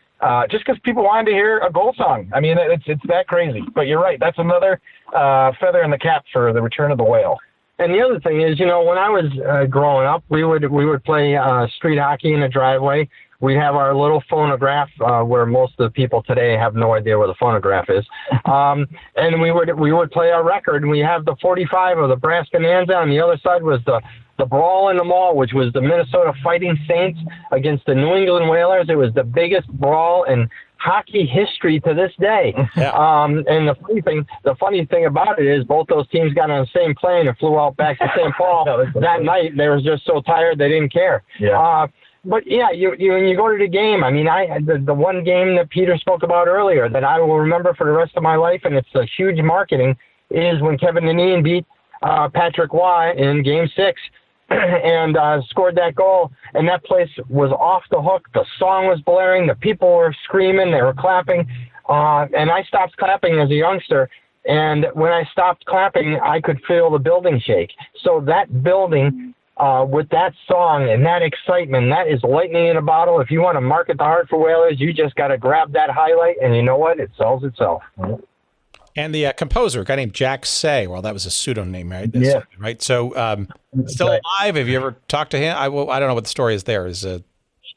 just because people wanted to hear a goal song. I mean, it's that crazy. But you're right. That's another feather in the cap for the return of the Whale. And the other thing is, when I was growing up, we would play street hockey in the driveway. We have our little phonograph, where most of the people today have no idea where the phonograph is. And we would play our record, and we have the 45 of the Brass Bonanza. On the other side was the Brawl in the Mall, which was the Minnesota Fighting Saints against the New England Whalers. It was the biggest brawl in hockey history to this day. Yeah. And the funny thing about it is both those teams got on the same plane and flew out back to St. Paul that night. They were just so tired they didn't care. Yeah. But yeah, when you go to the game, I mean, the one game that Peter spoke about earlier that I will remember for the rest of my life, and it's a huge marketing, is when Kevin Dineen beat Patrick Waugh in Game 6 and scored that goal, and that place was off the hook. The song was blaring, the people were screaming, they were clapping, and I stopped clapping as a youngster. And when I stopped clapping, I could feel the building shake. So that building, with that song and that excitement, that is lightning in a bottle. If you want to market the Hartford Whalers, you just got to grab that highlight, and you know what? It sells itself. And the composer, a guy named Jack Say, well, that was a pseudonym, right? Yeah. Right. So, still alive? Have you ever talked to him? I don't know what the story is there.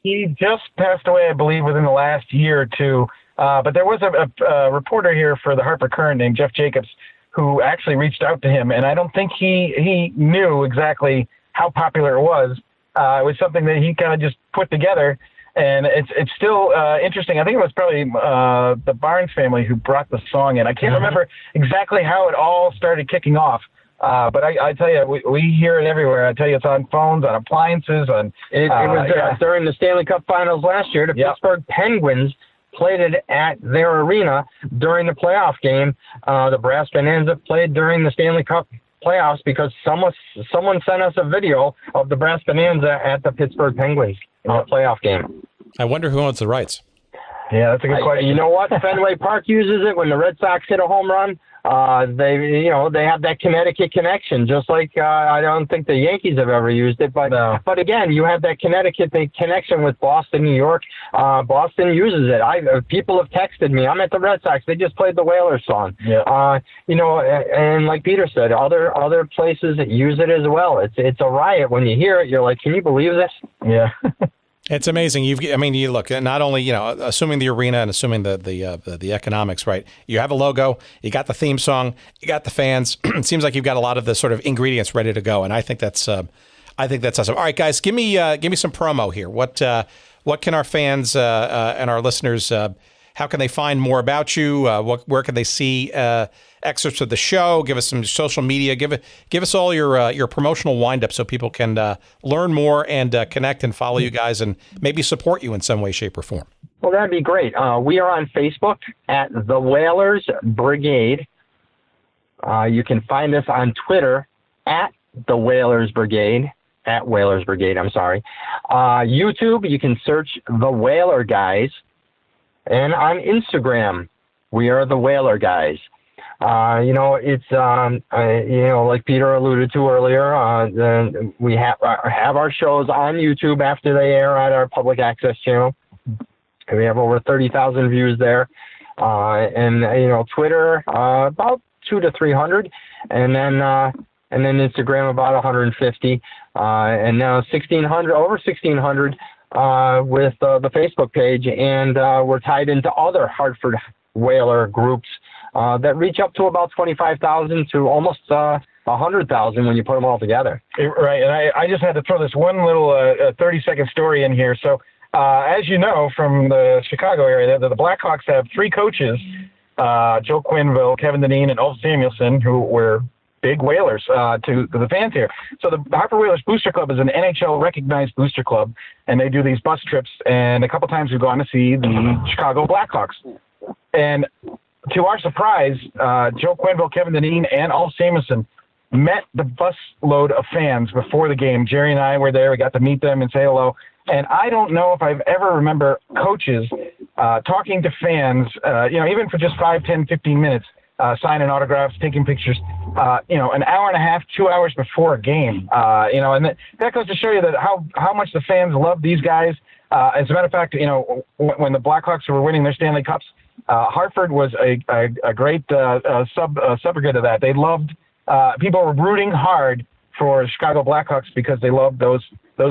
He just passed away, I believe, within the last year or two. But there was a reporter here for the Hartford Current named Jeff Jacobs who actually reached out to him, and I don't think he knew exactly how popular it was. It was something that he kind of just put together. And it's still interesting. I think it was probably the Barnes family who brought the song in. I can't remember exactly how it all started kicking off. But I tell you, we hear it everywhere. I tell you, it's on phones, on appliances. It was during the Stanley Cup Finals last year. The Pittsburgh Penguins played it at their arena during the playoff game. The Brass Bonanza played during the Stanley Cup playoffs because someone sent us a video of the Brass Bonanza at the Pittsburgh Penguins playoff game. I wonder who owns the rights. Yeah, that's a good question. You know what? Fenway Park uses it when the Red Sox hit a home run. They have that Connecticut connection, just like I don't think the Yankees have ever used it. But No. but again, you have that Connecticut connection with Boston, New York. Boston uses it. People have texted me. I'm at the Red Sox. They just played the Whalers song. Yeah. And like Peter said, other places use it as well. It's a riot when you hear it. You're like, can you believe this? Yeah. It's amazing. You look, not only, assuming the arena and assuming the economics, right? You have a logo, you got the theme song, you got the fans. It seems like you've got a lot of the sort of ingredients ready to go, and I think that's awesome. All right, guys, give me some promo here. What can our fans and our listeners? How can they find more about you? Where can they see excerpts of the show? Give us some social media. Give us all your promotional windup so people can learn more and connect and follow you guys and maybe support you in some way, shape, or form. Well, that'd be great. We are on Facebook at the Whalers Brigade. You can find us on Twitter at the Whalers Brigade. At Whalers Brigade, I'm sorry. YouTube, you can search the Whaler Guys. And on Instagram, we are the Whaler Guys. It's like Peter alluded to earlier. We have our shows on YouTube after they air at our public access channel. We have over 30,000 views there, Twitter about 200 to 300, and then Instagram about 150, and now 1,600, over 1,600. With the Facebook page, and we're tied into other Hartford Whaler groups that reach up to about 25,000 to almost 100,000 when you put them all together. Right, and I just had to throw this one little 30-second story in here. So, as you know, from the Chicago area, the Blackhawks have three coaches, Joe Quenneville, Kevin Dineen, and Ulf Samuelsson, who were big Whalers to the fans here. So the Hartford Whalers Booster Club is an NHL-recognized booster club, and they do these bus trips, and a couple times we've gone to see the Chicago Blackhawks. And to our surprise, Joe Quenneville, Kevin Dineen, and Ulf Samuelsson met the bus load of fans before the game. Jerry and I were there. We got to meet them and say hello. And I don't know if I've ever remember coaches talking to fans, even for just 5, 10, 15 minutes, signing autographs, taking pictures, an hour and a half, 2 hours before a game, and that goes to show you that how much the fans love these guys. As a matter of fact, when the Blackhawks were winning their Stanley Cups, Hartford was a great subrogate of that. They loved, people were rooting hard for Chicago Blackhawks because they loved those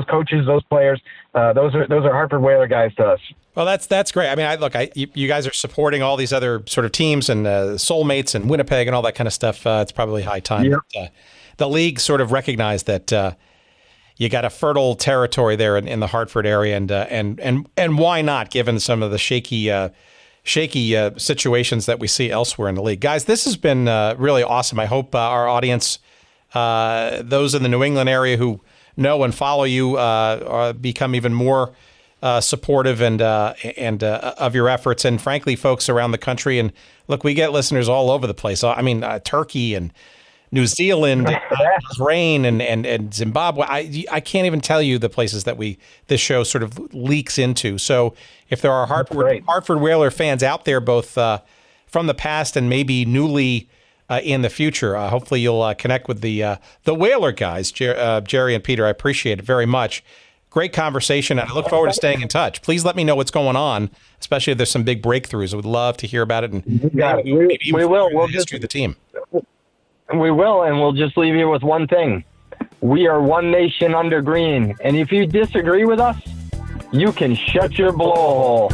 coaches, those players. Those are Hartford Whaler guys to us. Well, that's great. I mean, you guys are supporting all these other sort of teams and Soulmates and Winnipeg and all that kind of stuff. It's probably high time that the league sort of recognized that you got a fertile territory there in the Hartford area, and why not, given some of the shaky situations that we see elsewhere in the league. Guys, this has been really awesome. I hope our audience, those in the New England area who know and follow you, become even more supportive and of your efforts, and frankly, folks around the country. And look, we get listeners all over the place. I mean, Turkey and New Zealand, Bahrain, and Zimbabwe. I can't even tell you the places that this show sort of leaks into. So if there are Hartford Whaler fans out there, both from the past and maybe newly in the future, hopefully you'll connect with the Whaler guys, Jerry and Peter. I appreciate it very much. Great conversation, and I look forward to staying in touch. Please let me know what's going on, especially if there's some big breakthroughs. I would love to hear about it, and maybe we will. The history of the team. We will, and we'll just leave you with one thing. We are one nation under green, and if you disagree with us, you can shut your blowhole.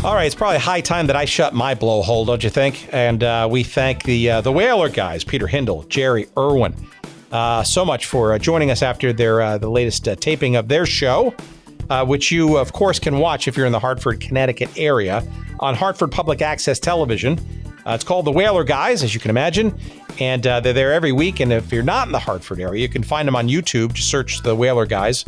All right, it's probably high time that I shut my blowhole, don't you think? And we thank the Whaler guys, Peter Hindle, Jerry Erwin, so much for joining us after the latest taping of their show, which you, of course, can watch if you're in the Hartford, Connecticut area on Hartford Public Access Television. It's called The Whaler Guys, as you can imagine, and they're there every week. And if you're not in the Hartford area, you can find them on YouTube. Just search The Whaler Guys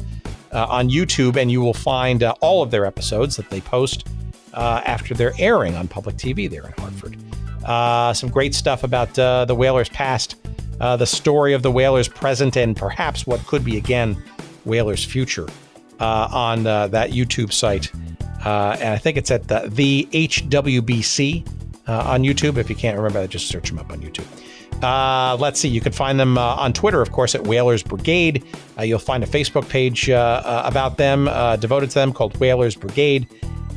on YouTube, and you will find all of their episodes that they post after they're airing on public TV there in Hartford. Some great stuff about the Whalers' past, the story of the Whalers' present and perhaps what could be again Whalers' future on that YouTube site. And I think it's at the HWBC on YouTube. If you can't remember that, just search them up on YouTube. Let's see. You can find them on Twitter, of course, at Whalers Brigade. You'll find a Facebook page about them, devoted to them, called Whalers Brigade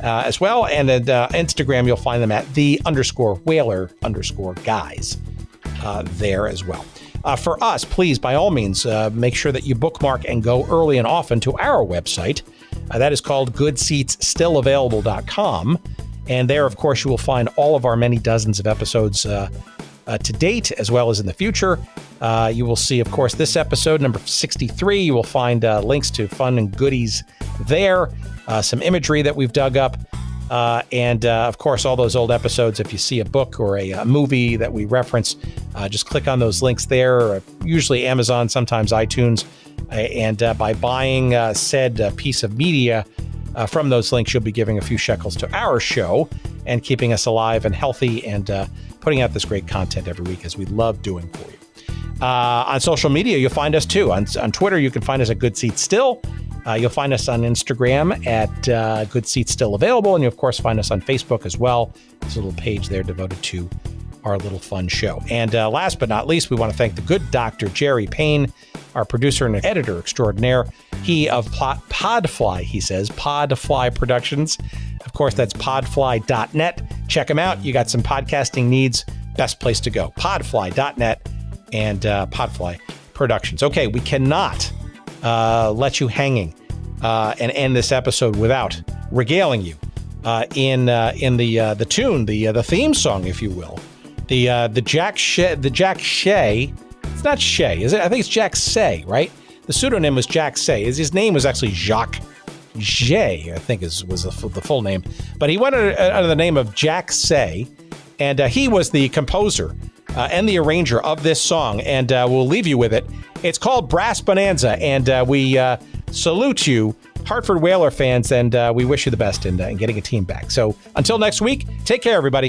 as well. And at Instagram, you'll find them at _Whaler_guys there as well. For us, please, by all means, make sure that you bookmark and go early and often to our website. That is called goodseatsstillavailable.com. And there, of course, you will find all of our many dozens of episodes to date, as well as in the future. You will see, of course, this episode, number 63. You will find links to fun and goodies there, some imagery that we've dug up, and, of course, all those old episodes. If you see a book or a movie that we reference, just click on those links there, usually Amazon, sometimes iTunes, and by buying said piece of media from those links, you'll be giving a few shekels to our show and keeping us alive and healthy and putting out this great content every week, as we love doing for you. On social media, you'll find us too. On Twitter, you can find us at Good Seats Still. You'll find us on Instagram at Good Seats Still Available. And you, of course, find us on Facebook as well. There's a little page there devoted to our little fun show. And last but not least, we want to thank the good Dr. Jerry Payne, our producer and editor extraordinaire. He of Podfly, he says, Podfly Productions. Of course, that's podfly.net. Check him out. You got some podcasting needs. Best place to go. Podfly.net and Podfly Productions. Okay, we cannot let you hanging and end this episode without regaling you in the tune, the theme song, if you will. The Jack Shea. It's not Shea, is it? I think it's Jack Say, right? The pseudonym was Jack Say. His name was actually Jacques Jay, I think was the full name. But he went under the name of Jack Say, and he was the composer and the arranger of this song, and we'll leave you with it. It's called Brass Bonanza, and we salute you, Hartford Whaler fans, and we wish you the best in getting a team back. So until next week, take care, everybody.